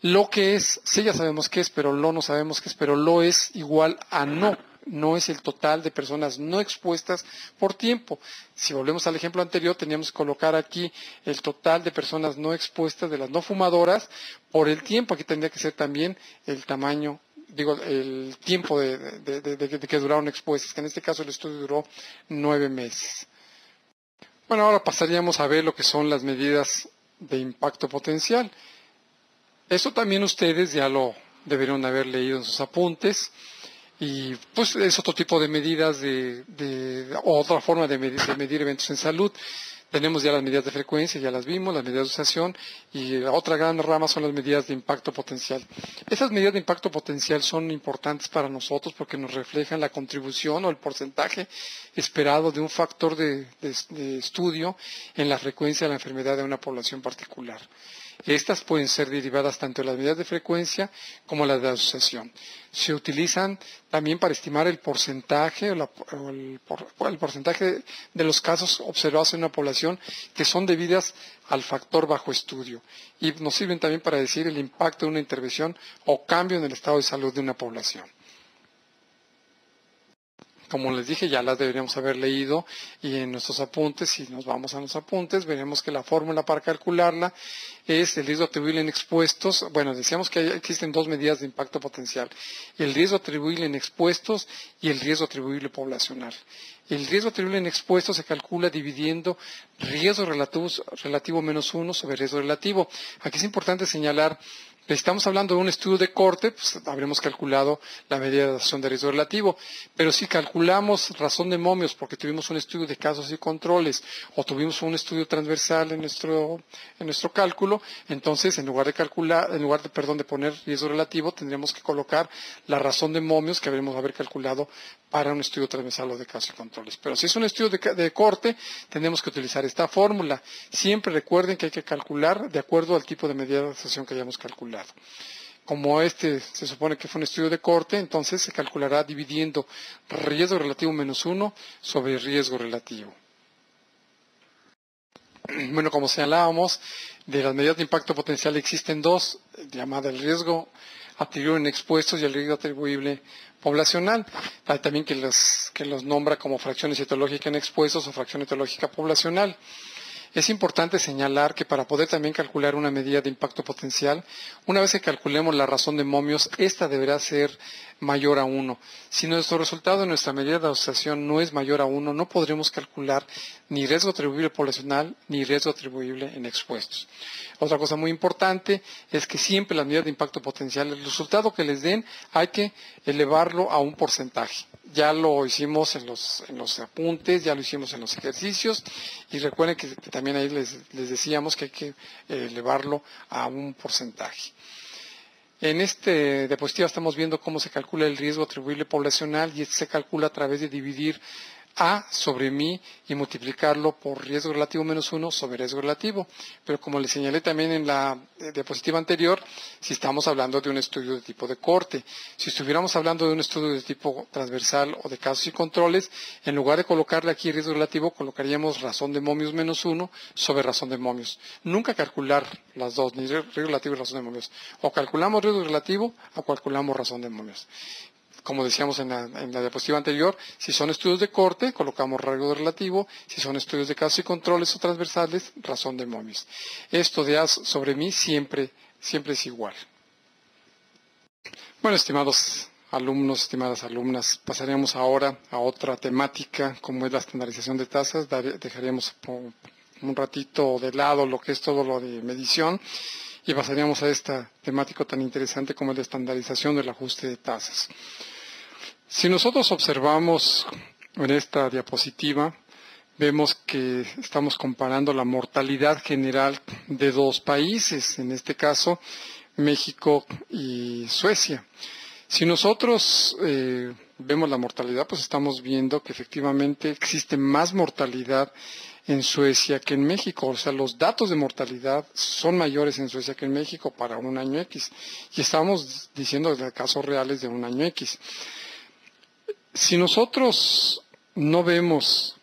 Lo que es, sí ya sabemos qué es, pero lo no sabemos qué es, pero lo es igual a no. No es el total de personas no expuestas por tiempo. Si volvemos al ejemplo anterior, teníamos que colocar aquí el total de personas no expuestas de las no fumadoras por el tiempo. Aquí tendría que ser también el tamaño, el tiempo de que duraron expuestas, que en este caso el estudio duró 9 meses. Bueno, ahora pasaríamos a ver lo que son las medidas de impacto potencial. Eso también ustedes ya lo deberían haber leído en sus apuntes. Y pues es otro tipo de medidas o otra forma de medir eventos en salud. Tenemos ya las medidas de frecuencia, ya las vimos, las medidas de asociación, y la otra gran rama son las medidas de impacto potencial. Esas medidas de impacto potencial son importantes para nosotros porque nos reflejan la contribución o el porcentaje esperado de un factor de estudio en la frecuencia de la enfermedad de una población particular. Estas pueden ser derivadas tanto de las medidas de frecuencia como las de asociación. Se utilizan también para estimar el porcentaje el porcentaje de los casos observados en una población que son debidas al factor bajo estudio. Y nos sirven también para decir el impacto de una intervención o cambio en el estado de salud de una población. Como les dije, ya las deberíamos haber leído, y en nuestros apuntes, si nos vamos a los apuntes, veremos que la fórmula para calcularla es el riesgo atribuible en expuestos. Bueno, decíamos que existen dos medidas de impacto potencial: el riesgo atribuible en expuestos y el riesgo atribuible poblacional. El riesgo atribuible en expuestos se calcula dividiendo riesgo relativo menos 1 sobre riesgo relativo. Aquí es importante señalar que si estamos hablando de un estudio de corte, pues habremos calculado la medida de razón de riesgo relativo. Pero si calculamos razón de momios porque tuvimos un estudio de casos y controles o tuvimos un estudio transversal en nuestro cálculo, entonces en lugar de poner riesgo relativo, tendríamos que colocar la razón de momios que habremos calculado para un estudio transversal o de casos y controles. Pero si es un estudio de corte, tendremos que utilizar esta fórmula. Siempre recuerden que hay que calcular de acuerdo al tipo de medida de asociación que hayamos calculado. Como se supone que fue un estudio de corte, entonces se calculará dividiendo riesgo relativo menos 1 sobre riesgo relativo. Bueno, como señalábamos, de las medidas de impacto potencial existen dos, llamada el riesgo atribuible en expuestos y el riesgo atribuible poblacional. Hay también que los nombra como fracción etiológica en expuestos o fracción etiológica poblacional. Es importante señalar que para poder también calcular una medida de impacto potencial, una vez que calculemos la razón de momios, esta deberá ser mayor a 1. Si nuestro resultado de nuestra medida de asociación no es mayor a 1, no podremos calcular ni riesgo atribuible poblacional ni riesgo atribuible en expuestos. Otra cosa muy importante es que siempre las medidas de impacto potencial, el resultado que les den, hay que elevarlo a un porcentaje. Ya lo hicimos en los apuntes, ya lo hicimos en los ejercicios, y recuerden que también ahí les decíamos que hay que elevarlo a un porcentaje. En este diapositiva estamos viendo cómo se calcula el riesgo atribuible poblacional, y este se calcula a través de dividir A sobre mi y multiplicarlo por riesgo relativo menos 1 sobre riesgo relativo. Pero como les señalé también en la diapositiva anterior, si estamos hablando de un estudio de tipo de corte, si estuviéramos hablando de un estudio de tipo transversal o de casos y controles, en lugar de colocarle aquí riesgo relativo, colocaríamos razón de momios menos 1 sobre razón de momios. Nunca calcular las dos, ni riesgo relativo y razón de momios. O calculamos riesgo relativo o calculamos razón de momios. Como decíamos en la diapositiva anterior, si son estudios de corte, colocamos riesgo relativo; si son estudios de casos y controles o transversales, razón de momios. Esto de A sobre mi siempre es igual. Bueno, estimados alumnos, estimadas alumnas, pasaremos ahora a otra temática, como es la estandarización de tasas. Dejaremos por un ratito de lado lo que es todo lo de medición y pasaríamos a esta temática tan interesante como es la estandarización del ajuste de tasas. Si nosotros observamos en esta diapositiva, vemos que estamos comparando la mortalidad general de dos países, en este caso México y Suecia. Si nosotros vemos la mortalidad, pues estamos viendo que efectivamente existe más mortalidad en Suecia que en México. O sea, los datos de mortalidad son mayores en Suecia que en México para un año X. Y estamos diciendo de casos reales de un año X. Si nosotros no vemos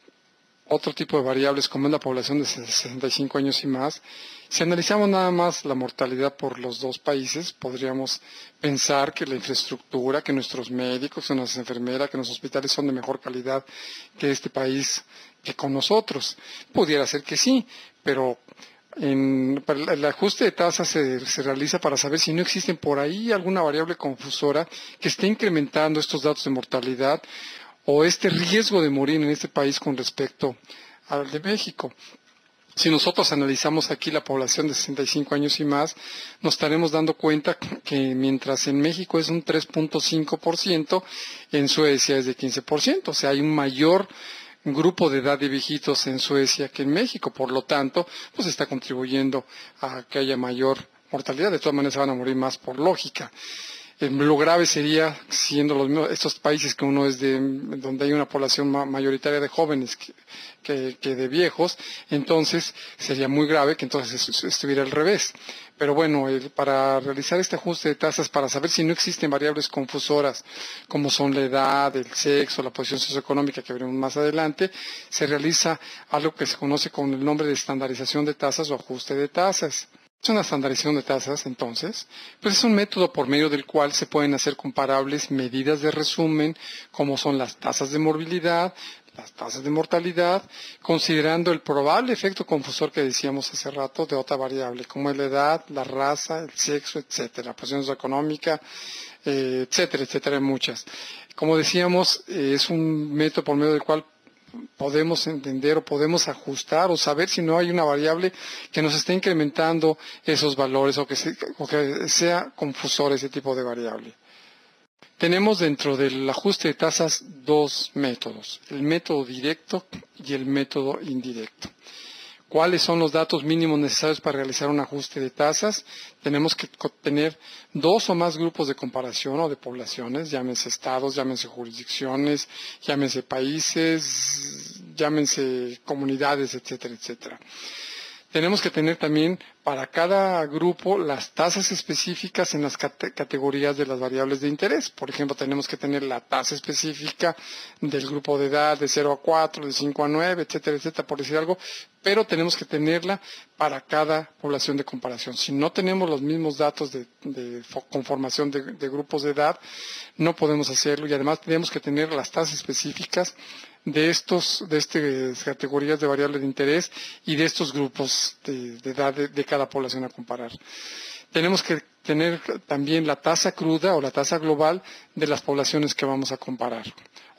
otro tipo de variables como es la población de 65 años y más, si analizamos nada más la mortalidad por los dos países, podríamos pensar que la infraestructura, que nuestros médicos, que nuestras enfermeras, que nuestros hospitales son de mejor calidad que este país, que con nosotros. Pudiera ser que sí, pero el ajuste de tasas se realiza para saber si no existen por ahí alguna variable confusora que esté incrementando estos datos de mortalidad o este riesgo de morir en este país con respecto al de México. Si nosotros analizamos aquí la población de 65 años y más, nos estaremos dando cuenta que mientras en México es un 3.5%, en Suecia es de 15%. O sea, hay un mayor grupo de edad de viejitos en Suecia que en México. Por lo tanto, pues está contribuyendo a que haya mayor mortalidad. De todas maneras, van a morir más por lógica. Lo grave sería, siendo los mismos, estos países que uno es donde hay una población mayoritaria de jóvenes que de viejos, entonces sería muy grave que entonces estuviera al revés. Pero bueno, para realizar este ajuste de tasas, para saber si no existen variables confusoras, como son la edad, el sexo, la posición socioeconómica, que veremos más adelante, se realiza algo que se conoce con el nombre de estandarización de tasas o ajuste de tasas. Es una estandarización de tasas, entonces, pues es un método por medio del cual se pueden hacer comparables medidas de resumen, como son las tasas de morbilidad, las tasas de mortalidad, considerando el probable efecto confusor que decíamos hace rato de otra variable, como es la edad, la raza, el sexo, etcétera, la posición socioeconómica, etcétera, etcétera, muchas. Como decíamos, es un método por medio del cual podemos entender o podemos ajustar o saber si no hay una variable que nos esté incrementando esos valores o que sea confusor ese tipo de variable. Tenemos dentro del ajuste de tasas dos métodos, el método directo y el método indirecto. ¿Cuáles son los datos mínimos necesarios para realizar un ajuste de tasas? Tenemos que tener dos o más grupos de comparación o de poblaciones, llámense estados, llámense jurisdicciones, llámense países, llámense comunidades, etcétera, etcétera. Tenemos que tener también para cada grupo las tasas específicas en las categorías de las variables de interés. Por ejemplo, tenemos que tener la tasa específica del grupo de edad de 0 a 4, de 5 a 9, etcétera, etcétera, por decir algo, pero tenemos que tenerla para cada población de comparación. Si no tenemos los mismos datos de conformación de grupos de edad, no podemos hacerlo, y además tenemos que tener las tasas específicas de estas categorías de variables de interés y de estos grupos de edad de cada población a comparar. Tenemos que tener también la tasa cruda o la tasa global de las poblaciones que vamos a comparar.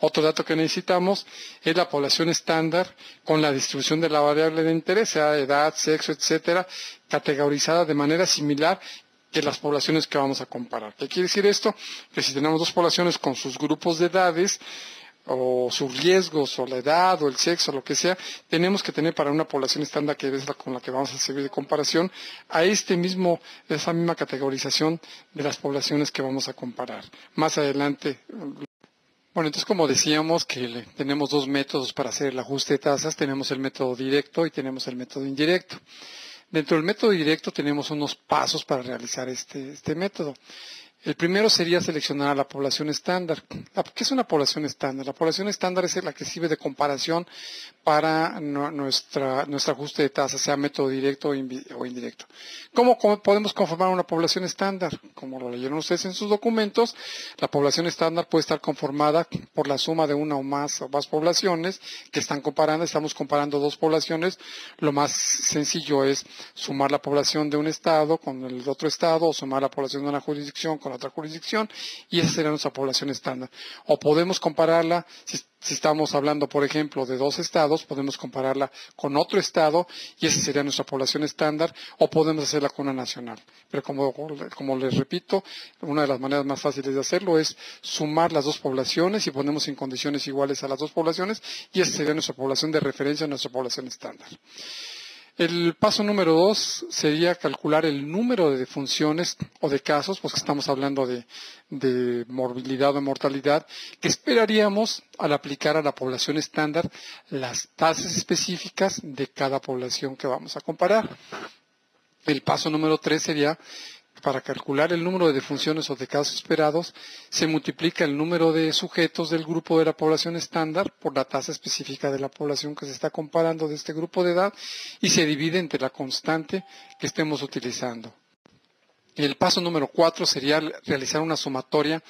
Otro dato que necesitamos es la población estándar con la distribución de la variable de interés, sea edad, sexo, etcétera, categorizada de manera similar que las poblaciones que vamos a comparar. ¿Qué quiere decir esto? Que si tenemos dos poblaciones con sus grupos de edades, o sus riesgos, o la edad, o el sexo, lo que sea, tenemos que tener para una población estándar, que es la con la que vamos a servir de comparación, a esa misma categorización de las poblaciones que vamos a comparar. Más adelante. Bueno, entonces, como decíamos que tenemos dos métodos para hacer el ajuste de tasas, tenemos el método directo y tenemos el método indirecto. Dentro del método directo tenemos unos pasos para realizar este método. El primero sería seleccionar a la población estándar. ¿Qué es una población estándar? La población estándar es la que sirve de comparación para nuestro ajuste de tasas, sea método directo o indirecto. ¿Cómo podemos conformar una población estándar? Como lo leyeron ustedes en sus documentos, la población estándar puede estar conformada por la suma de una o más poblaciones que están comparando. Estamos comparando dos poblaciones. Lo más sencillo es sumar la población de un estado con el otro estado, o sumar la población de una jurisdicción con otra jurisdicción, y esa sería nuestra población estándar. O podemos compararla, si estamos hablando, por ejemplo, de dos estados, podemos compararla con otro estado, y esa sería nuestra población estándar, o podemos hacerla con una nacional. Pero como les repito, una de las maneras más fáciles de hacerlo es sumar las dos poblaciones y ponemos en condiciones iguales a las dos poblaciones, y esa sería nuestra población de referencia, nuestra población estándar. El paso número 2 sería calcular el número de defunciones o de casos, pues que estamos hablando de morbilidad o de mortalidad, que esperaríamos al aplicar a la población estándar las tasas específicas de cada población que vamos a comparar. El paso número 3 sería, para calcular el número de defunciones o de casos esperados, se multiplica el número de sujetos del grupo de la población estándar por la tasa específica de la población que se está comparando de este grupo de edad, y se divide entre la constante que estemos utilizando. El paso número 4 sería realizar una sumatoria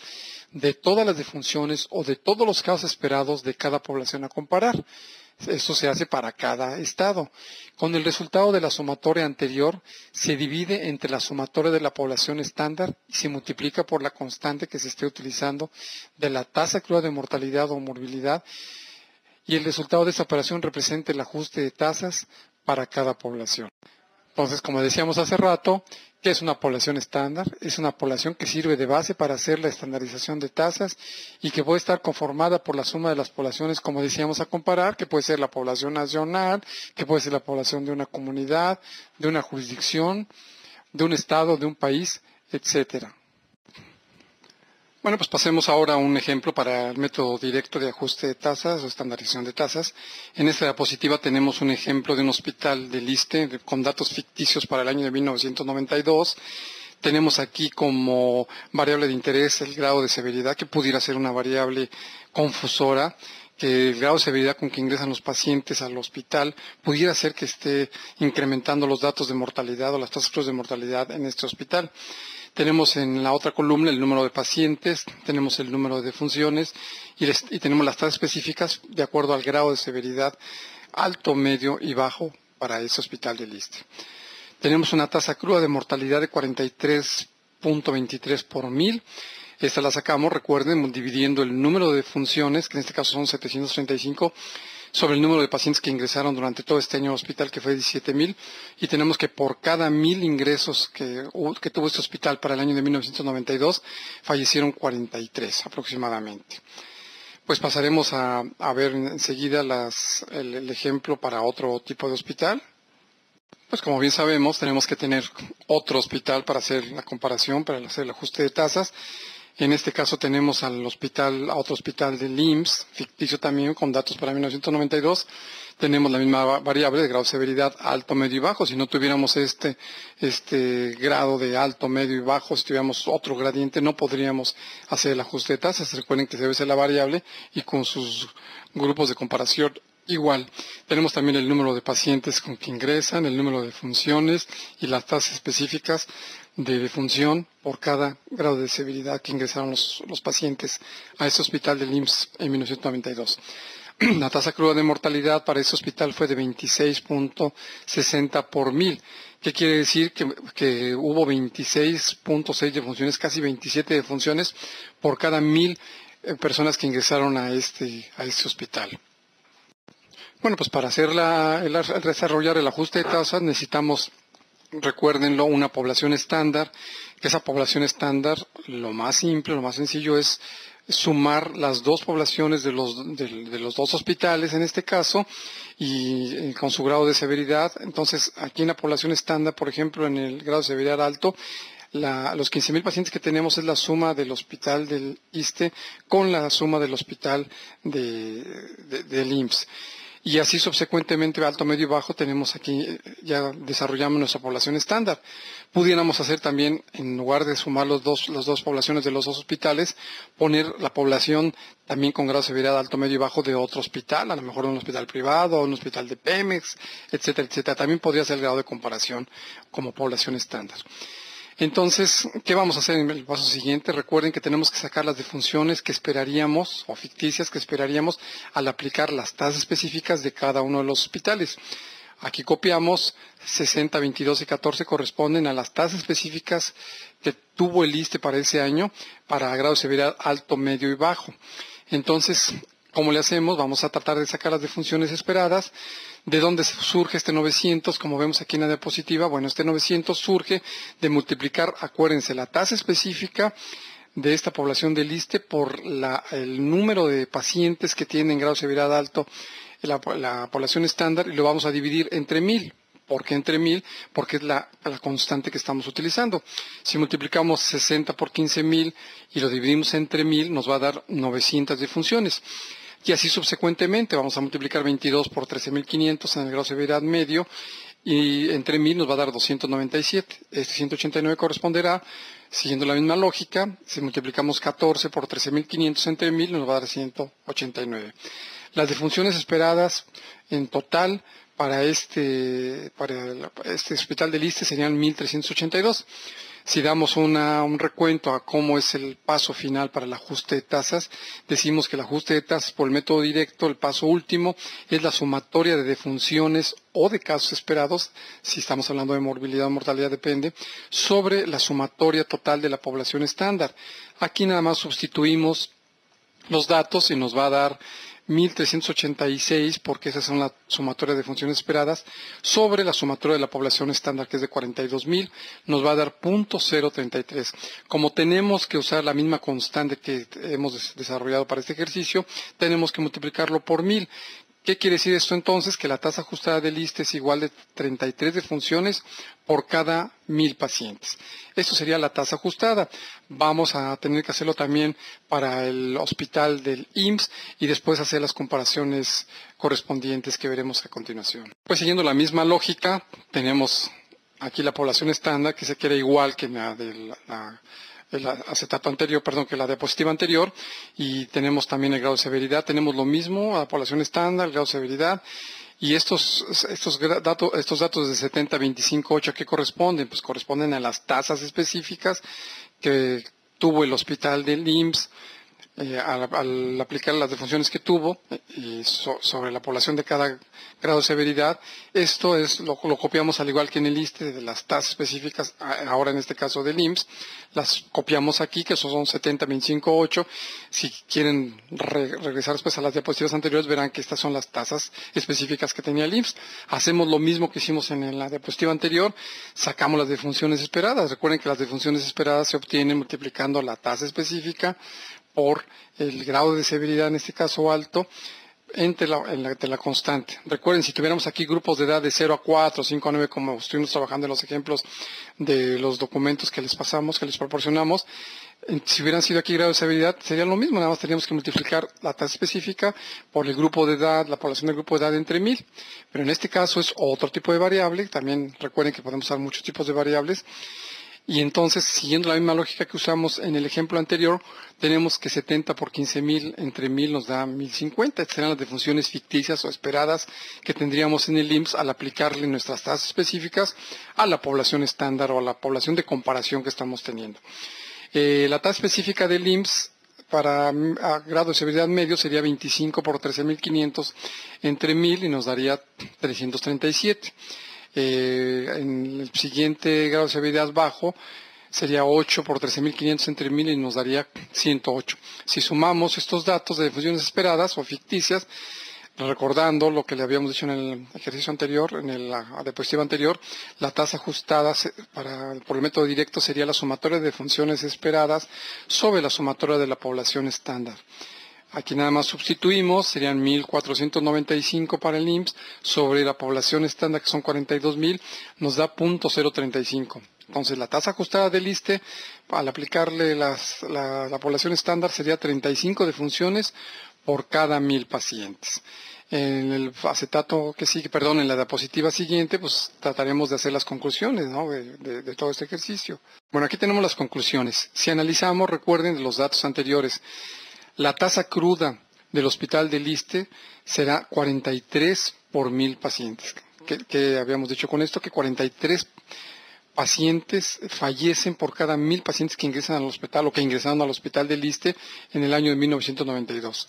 de todas las defunciones o de todos los casos esperados de cada población a comparar. Esto se hace para cada estado. Con el resultado de la sumatoria anterior, se divide entre la sumatoria de la población estándar y se multiplica por la constante que se esté utilizando de la tasa cruda de mortalidad o morbilidad, y el resultado de esta operación representa el ajuste de tasas para cada población. Entonces, como decíamos hace rato, ¿qué es una población estándar? Es una población que sirve de base para hacer la estandarización de tasas y que puede estar conformada por la suma de las poblaciones, como decíamos, a comparar, que puede ser la población nacional, que puede ser la población de una comunidad, de una jurisdicción, de un estado, de un país, etcétera. Bueno, pues pasemos ahora a un ejemplo para el método directo de ajuste de tasas o estandarización de tasas. En esta diapositiva tenemos un ejemplo de un hospital del ISSSTE con datos ficticios para el año de 1992. Tenemos aquí como variable de interés el grado de severidad, que pudiera ser una variable confusora, que el grado de severidad con que ingresan los pacientes al hospital pudiera ser que esté incrementando los datos de mortalidad o las tasas de mortalidad en este hospital. Tenemos en la otra columna el número de pacientes, tenemos el número de defunciones y tenemos las tasas específicas de acuerdo al grado de severidad alto, medio y bajo para ese hospital del ISSSTE. Tenemos una tasa cruda de mortalidad de 43.23 por 1000. Esta la sacamos, recuerden, dividiendo el número de defunciones, que en este caso son 735, sobre el número de pacientes que ingresaron durante todo este año al hospital, que fue 17,000, y tenemos que por cada 1000 ingresos que tuvo este hospital para el año de 1992, fallecieron 43 aproximadamente. Pues pasaremos a ver enseguida el ejemplo para otro tipo de hospital. Pues como bien sabemos, tenemos que tener otro hospital para hacer la comparación, para hacer el ajuste de tasas. En este caso tenemos a otro hospital del IMSS, ficticio también, con datos para 1992. tenemos la misma variable de grado de severidad alto, medio y bajo. Si no tuviéramos este grado de alto, medio y bajo, si tuviéramos otro gradiente, no podríamos hacer el ajuste de tasas. Recuerden que debe ser la variable y con sus grupos de comparación igual. Tenemos también el número de pacientes con que ingresan, el número de funciones y las tasas específicas de defunción por cada grado de severidad que ingresaron los pacientes a este hospital del IMSS en 1992. La tasa cruda de mortalidad para este hospital fue de 26.60 por 1000. ¿Qué quiere decir? Que hubo 26.6 defunciones, casi 27 defunciones por cada 1000 personas que ingresaron a este hospital. Bueno, pues para hacer desarrollar el ajuste de tasas necesitamos, recuérdenlo, una población estándar. Que esa población estándar, lo más simple, lo más sencillo es sumar las dos poblaciones de los dos hospitales en este caso y con su grado de severidad. Entonces, aquí en la población estándar, por ejemplo, en el grado de severidad alto, los 15,000 pacientes que tenemos es la suma del hospital del ISSSTE con la suma del hospital del IMSS. Y así subsecuentemente, alto, medio y bajo, tenemos aquí, ya desarrollamos nuestra población estándar. Pudiéramos hacer también, en lugar de sumar las dos poblaciones de los dos hospitales, poner la población también con grado de severidad alto, medio y bajo de otro hospital, a lo mejor un hospital privado, un hospital de Pemex, etcétera, etcétera. También podría ser el grado de comparación como población estándar. Entonces, ¿qué vamos a hacer en el paso siguiente? Recuerden que tenemos que sacar las defunciones que esperaríamos, o ficticias que esperaríamos, al aplicar las tasas específicas de cada uno de los hospitales. Aquí copiamos 60, 22 y 14 corresponden a las tasas específicas que tuvo el ISSSTE para ese año, para grado de severidad alto, medio y bajo. Entonces, ¿cómo le hacemos? Vamos a tratar de sacar las defunciones esperadas. ¿De dónde surge este 900? Como vemos aquí en la diapositiva, bueno, este 900 surge de multiplicar, acuérdense, la tasa específica de esta población del ISSSTE por el número de pacientes que tienen grado de severidad alto, la población estándar, y lo vamos a dividir entre 1000. ¿Por qué entre 1000? Porque es la constante que estamos utilizando. Si multiplicamos 60 por 15,000 y lo dividimos entre 1000, nos va a dar 900 defunciones. Y así subsecuentemente vamos a multiplicar 22 por 13,500 en el grado de severidad medio y entre 1000 nos va a dar 297. Este 189 corresponderá, siguiendo la misma lógica, si multiplicamos 14 por 13,500 entre 1000 nos va a dar 189. Las defunciones esperadas en total para este hospital del ISSSTE serían 1,382. Si damos un recuento a cómo es el paso final para el ajuste de tasas, decimos que el ajuste de tasas por el método directo, el paso último, es la sumatoria de defunciones o de casos esperados, si estamos hablando de morbilidad o mortalidad depende, sobre la sumatoria total de la población estándar. Aquí nada más sustituimos los datos y nos va a dar 1,386, porque esas son la sumatoria de funciones esperadas, sobre la sumatoria de la población estándar, que es de 42,000, nos va a dar 0.033. Como tenemos que usar la misma constante que hemos desarrollado para este ejercicio, tenemos que multiplicarlo por 1000. ¿Qué quiere decir esto entonces? Que la tasa ajustada del ISSSTE es igual de 33 defunciones por cada 1000 pacientes. Esto sería la tasa ajustada. Vamos a tener que hacerlo también para el hospital del IMSS y después hacer las comparaciones correspondientes que veremos a continuación. Pues siguiendo la misma lógica, tenemos aquí la población estándar que se quiere igual que la de el acetato anterior, que la diapositiva anterior, y tenemos también el grado de severidad. Tenemos lo mismo, la población estándar, el grado de severidad, y estos datos de 70, 25, 8, ¿a qué corresponden? Pues corresponden a las tasas específicas que tuvo el hospital del IMSS al aplicar las defunciones que tuvo sobre la población de cada grado de severidad. Esto lo copiamos al igual que en el ISSSTE de las tasas específicas, ahora en este caso del IMSS, las copiamos aquí, que son 70, 25, 8. Si quieren regresar después a las diapositivas anteriores, verán que estas son las tasas específicas que tenía el IMSS. Hacemos lo mismo que hicimos en la diapositiva anterior, sacamos las defunciones esperadas. Recuerden que las defunciones esperadas se obtienen multiplicando la tasa específica por el grado de severidad, en este caso alto, entre la constante. Recuerden, si tuviéramos aquí grupos de edad de 0 a 4, 5 a 9, como estuvimos trabajando en los ejemplos de los documentos que les pasamos, que les proporcionamos, Si hubieran sido aquí grados de severidad, sería lo mismo, nada más teníamos que multiplicar la tasa específica por el grupo de edad, la población del grupo de edad entre 1000. Pero en este caso es otro tipo de variable. También recuerden que podemos usar muchos tipos de variables. Y entonces, siguiendo la misma lógica que usamos en el ejemplo anterior, tenemos que 70 por 15,000 entre 1000 nos da 1050. Estas serán las defunciones ficticias o esperadas que tendríamos en el IMSS al aplicarle nuestras tasas específicas a la población estándar o a la población de comparación que estamos teniendo. La tasa específica del IMSS para grado de severidad medio sería 25 por 13,500 entre 1000 y nos daría 337. En el siguiente grado de severidad bajo sería 8 por 13,500 entre 1000 y nos daría 108. Si sumamos estos datos de defunciones esperadas o ficticias, recordando lo que le habíamos dicho en el ejercicio anterior, en la diapositiva anterior, la tasa ajustada por el método directo sería la sumatoria de defunciones esperadas sobre la sumatoria de la población estándar. Aquí nada más sustituimos, serían 1,495 para el IMSS sobre la población estándar, que son 42,000, nos da 0.035. Entonces, la tasa ajustada del ISSSTE, al aplicarle la población estándar, sería 35 defunciones por cada 1000 pacientes. En el acetato que sigue, en la diapositiva siguiente, pues trataremos de hacer las conclusiones, ¿no?, de todo este ejercicio. Bueno, aquí tenemos las conclusiones. Si analizamos, recuerden de los datos anteriores, la tasa cruda del hospital del ISSSTE será 43 por 1000 pacientes. ¿Qué habíamos dicho con esto? Que 43 pacientes fallecen por cada 1000 pacientes que ingresan al hospital o que ingresaron al hospital del ISSSTE en el año de 1992.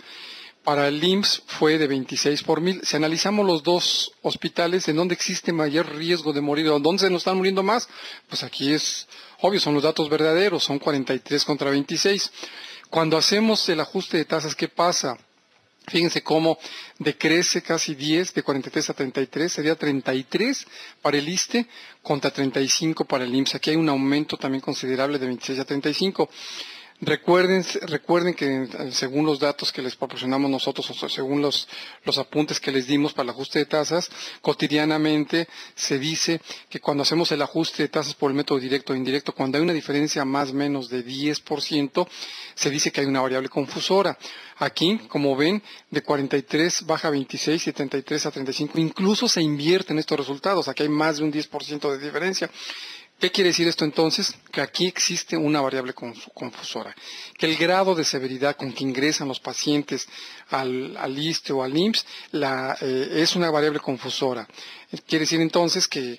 Para el IMSS fue de 26 por 1000. Si analizamos los dos hospitales en donde existe mayor riesgo de morir, o donde se nos están muriendo más, pues aquí es obvio, son los datos verdaderos, son 43 contra 26. Cuando hacemos el ajuste de tasas, ¿qué pasa? Fíjense cómo decrece casi 10, de 43 a 33, sería 33 para el ISSSTE contra 35 para el IMSS. Aquí hay un aumento también considerable de 26 a 35. Recuerden que según los datos que les proporcionamos nosotros, o según los apuntes que les dimos para el ajuste de tasas, cotidianamente se dice que cuando hacemos el ajuste de tasas por el método directo o indirecto, cuando hay una diferencia más o menos de 10%, se dice que hay una variable confusora. Aquí, como ven, de 43 baja a 26, 73 a 35, incluso se invierten estos resultados. Aquí hay más de un 10% de diferencia. ¿Qué quiere decir esto entonces? Que aquí existe una variable confusora, que el grado de severidad con que ingresan los pacientes al ISSSTE o al IMSS es una variable confusora. Quiere decir entonces que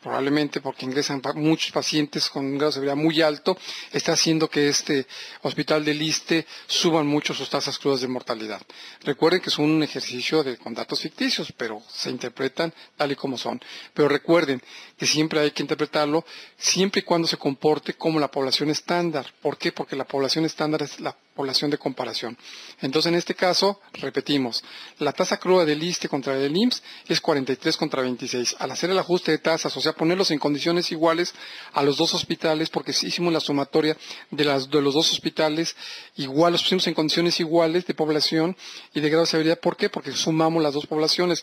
probablemente porque ingresan muchos pacientes con un grado de severidad muy alto, está haciendo que este hospital del ISSSTE suban mucho sus tasas crudas de mortalidad. Recuerden que es un ejercicio con datos ficticios, pero se interpretan tal y como son. Pero recuerden que siempre hay que interpretarlo siempre y cuando se comporte como la población estándar. ¿Por qué? Porque la población estándar es la población de comparación. Entonces, en este caso, repetimos, la tasa cruda del ISSSTE contra el IMSS es 43 contra 26. Al hacer el ajuste de tasas, o sea, ponerlos en condiciones iguales a los dos hospitales, porque hicimos la sumatoria de los dos hospitales igual, los pusimos en condiciones iguales de población y de grado de severidad. ¿Por qué? Porque sumamos las dos poblaciones.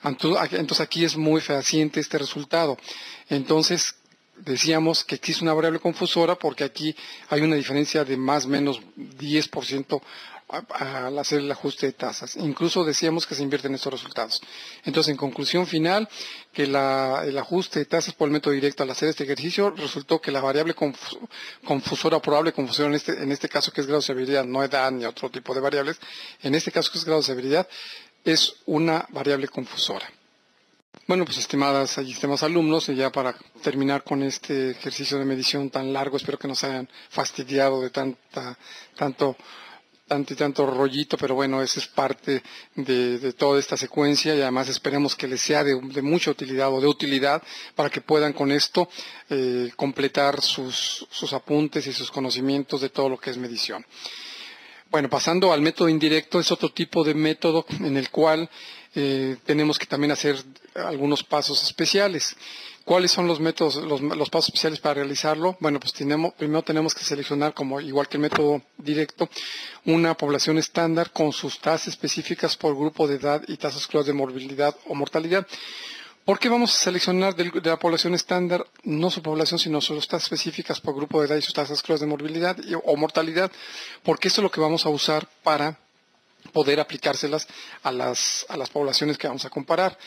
Entonces, aquí es muy fehaciente este resultado. Entonces, decíamos que existe una variable confusora porque aquí hay una diferencia de más o menos 10% al hacer el ajuste de tasas. Incluso decíamos que se invierten estos resultados. Entonces, en conclusión final, que el ajuste de tasas por el método directo al hacer este ejercicio resultó que la variable confusora, probable confusora en este caso, que es grado de severidad, no edad ni otro tipo de variables, en este caso que es grado de severidad, es una variable confusora. Bueno, pues estimadas y estimados alumnos, y ya para terminar con este ejercicio de medición tan largo, espero que nos hayan fastidiado de tanto rollito, pero bueno, eso es parte de toda esta secuencia y además esperemos que les sea de mucha utilidad o de utilidad para que puedan con esto completar sus apuntes y sus conocimientos de todo lo que es medición. Bueno, pasando al método indirecto, es otro tipo de método en el cual tenemos que también hacer algunos pasos especiales. ¿Cuáles son los métodos, los pasos especiales para realizarlo? Bueno, pues primero tenemos que seleccionar, como igual que el método directo, una población estándar con sus tasas específicas por grupo de edad y tasas crudas de morbilidad o mortalidad. ¿Por qué vamos a seleccionar de la población estándar no su población, sino sus tasas específicas por grupo de edad y sus tasas crudas de morbilidad o mortalidad? Porque eso es lo que vamos a usar para poder aplicárselas a las poblaciones que vamos a comparar.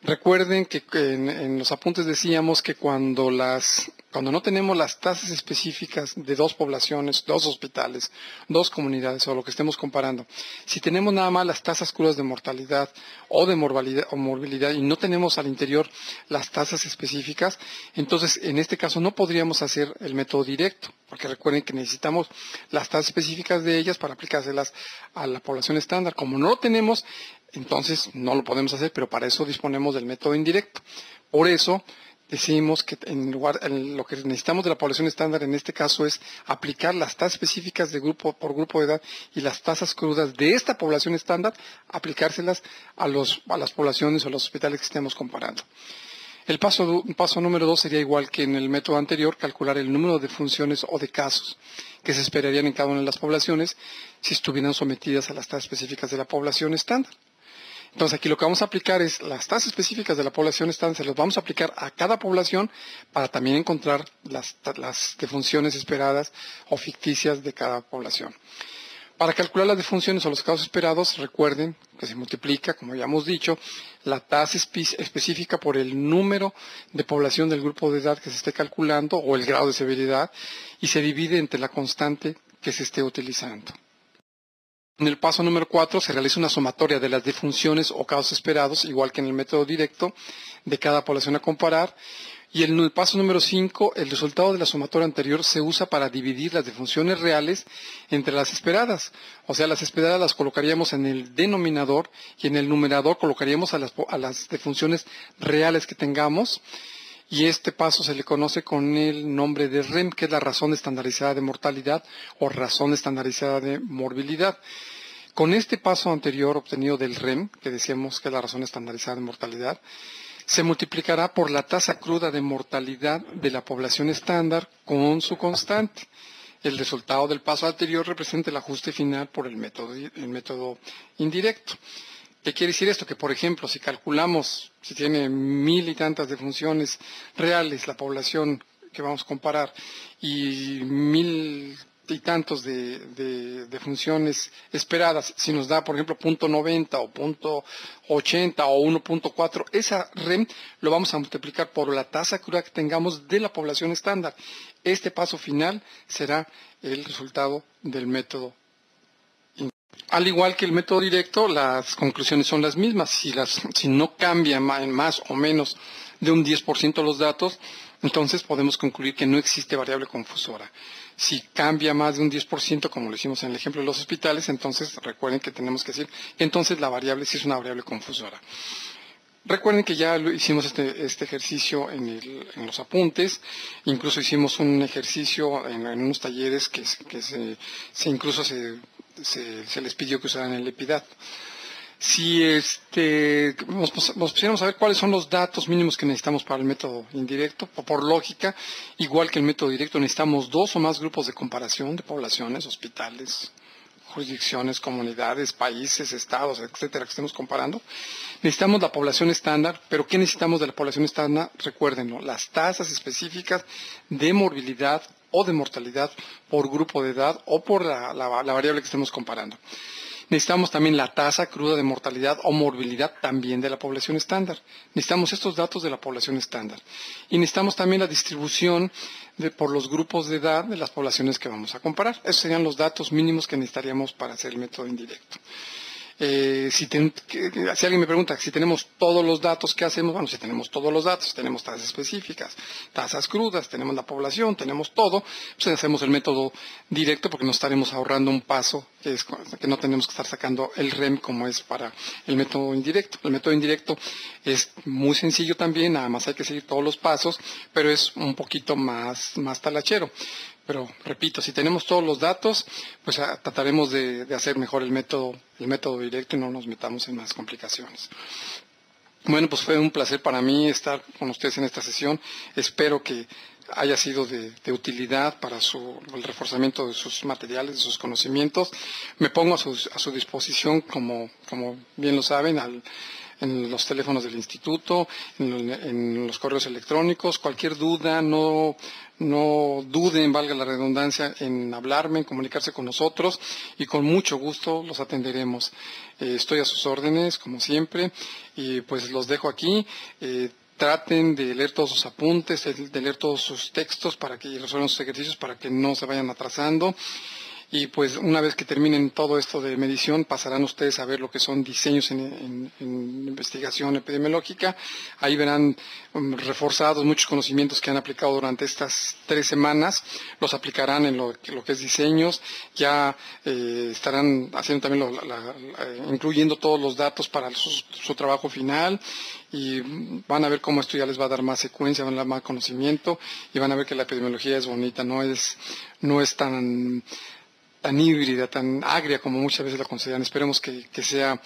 Recuerden que en los apuntes decíamos que cuando no tenemos las tasas específicas de dos poblaciones, dos hospitales, dos comunidades o lo que estemos comparando, si tenemos nada más las tasas crudas de mortalidad o de morbilidad y no tenemos al interior las tasas específicas, entonces en este caso no podríamos hacer el método directo, porque recuerden que necesitamos las tasas específicas de ellas para aplicárselas a la población estándar. Como no lo tenemos, entonces no lo podemos hacer, pero para eso disponemos del método indirecto. Por eso decimos que lo que necesitamos de la población estándar en este caso es aplicar las tasas específicas de por grupo de edad y las tasas crudas de esta población estándar, aplicárselas a las poblaciones o a los hospitales que estemos comparando. El paso número 2 sería igual que en el método anterior, calcular el número de funciones o de casos que se esperarían en cada una de las poblaciones si estuvieran sometidas a las tasas específicas de la población estándar. Entonces aquí lo que vamos a aplicar es las tasas específicas de la población estándar, se las vamos a aplicar a cada población para también encontrar las defunciones esperadas o ficticias de cada población. Para calcular las defunciones o los casos esperados, recuerden que se multiplica, como ya hemos dicho, la tasa específica por el número de población del grupo de edad que se esté calculando o el grado de severidad y se divide entre la constante que se esté utilizando. En el paso número 4 se realiza una sumatoria de las defunciones o casos esperados, igual que en el método directo, de cada población a comparar. Y en el paso número 5, el resultado de la sumatoria anterior se usa para dividir las defunciones reales entre las esperadas. O sea, las esperadas las colocaríamos en el denominador y en el numerador colocaríamos a las defunciones reales que tengamos. Y este paso se le conoce con el nombre de REM, que es la razón estandarizada de mortalidad o razón estandarizada de morbilidad. Con este paso anterior obtenido del REM, que decíamos que es la razón estandarizada de mortalidad, se multiplicará por la tasa cruda de mortalidad de la población estándar con su constante. El resultado del paso anterior representa el ajuste final por el método indirecto. ¿Qué quiere decir esto? Que, por ejemplo, si calculamos, si tiene 1000 y tantas defunciones reales la población que vamos a comparar y 1000 y tantos de funciones esperadas, si nos da, por ejemplo, 0.90 o 0.80 o 1.4, esa REM lo vamos a multiplicar por la tasa cruda que tengamos de la población estándar. Este paso final será el resultado del método. Al igual que el método directo, las conclusiones son las mismas. Si no cambia más o menos de un 10% los datos, entonces podemos concluir que no existe variable confusora. Si cambia más de un 10%, como lo hicimos en el ejemplo de los hospitales, entonces recuerden que tenemos que decir que entonces la variable sí es una variable confusora. Recuerden que ya hicimos este ejercicio en los apuntes, incluso hicimos un ejercicio en unos talleres que incluso se les pidió que usaran el EPIDAT. Si nos pusiéramos a ver cuáles son los datos mínimos que necesitamos para el método indirecto, por lógica, igual que el método directo, necesitamos 2 o más grupos de comparación de poblaciones, hospitales, jurisdicciones, comunidades, países, estados, etcétera, que estemos comparando. Necesitamos la población estándar, pero ¿qué necesitamos de la población estándar? Recuérdenlo, las tasas específicas de morbilidad o de mortalidad por grupo de edad o por la variable que estemos comparando. Necesitamos también la tasa cruda de mortalidad o morbilidad también de la población estándar. Necesitamos estos datos de la población estándar. Y necesitamos también la distribución por los grupos de edad de las poblaciones que vamos a comparar. Esos serían los datos mínimos que necesitaríamos para hacer el método indirecto. Si alguien me pregunta si tenemos todos los datos, ¿qué hacemos? Bueno, si tenemos todos los datos, tenemos tasas específicas, tasas crudas, tenemos la población, tenemos todo, pues hacemos el método directo porque nos estaremos ahorrando un paso que no tenemos que estar sacando el REM como es para el método indirecto. El método indirecto es muy sencillo también, nada más hay que seguir todos los pasos, pero es un poquito más talachero. Pero, repito, si tenemos todos los datos, pues trataremos de hacer mejor el método directo y no nos metamos en más complicaciones. Bueno, pues fue un placer para mí estar con ustedes en esta sesión. Espero que haya sido de utilidad para el reforzamiento de sus materiales, de sus conocimientos. Me pongo a su disposición, como bien lo saben, en los teléfonos del instituto, en los correos electrónicos. Cualquier duda, no duden, valga la redundancia, en hablarme, en comunicarse con nosotros y con mucho gusto los atenderemos. Estoy a sus órdenes, como siempre, y pues los dejo aquí. Traten de leer todos sus apuntes, de leer todos sus textos para que resuelvan sus ejercicios para que no se vayan atrasando. Y pues una vez que terminen todo esto de medición, pasarán ustedes a ver lo que son diseños en investigación epidemiológica. Ahí verán reforzados muchos conocimientos que han aplicado durante estas 3 semanas. Los aplicarán en lo que es diseños. Ya estarán haciendo también, incluyendo todos los datos para su trabajo final. Y van a ver cómo esto ya les va a dar más secuencia, van a dar más conocimiento y van a ver que la epidemiología es bonita, no es tan híbrida, tan agria como muchas veces la consideran. Esperemos que sea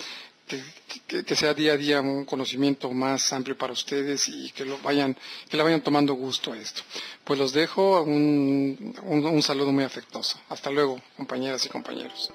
día a día un conocimiento más amplio para ustedes y que le vayan tomando gusto a esto. Pues los dejo, un saludo muy afectuoso. Hasta luego, compañeras y compañeros.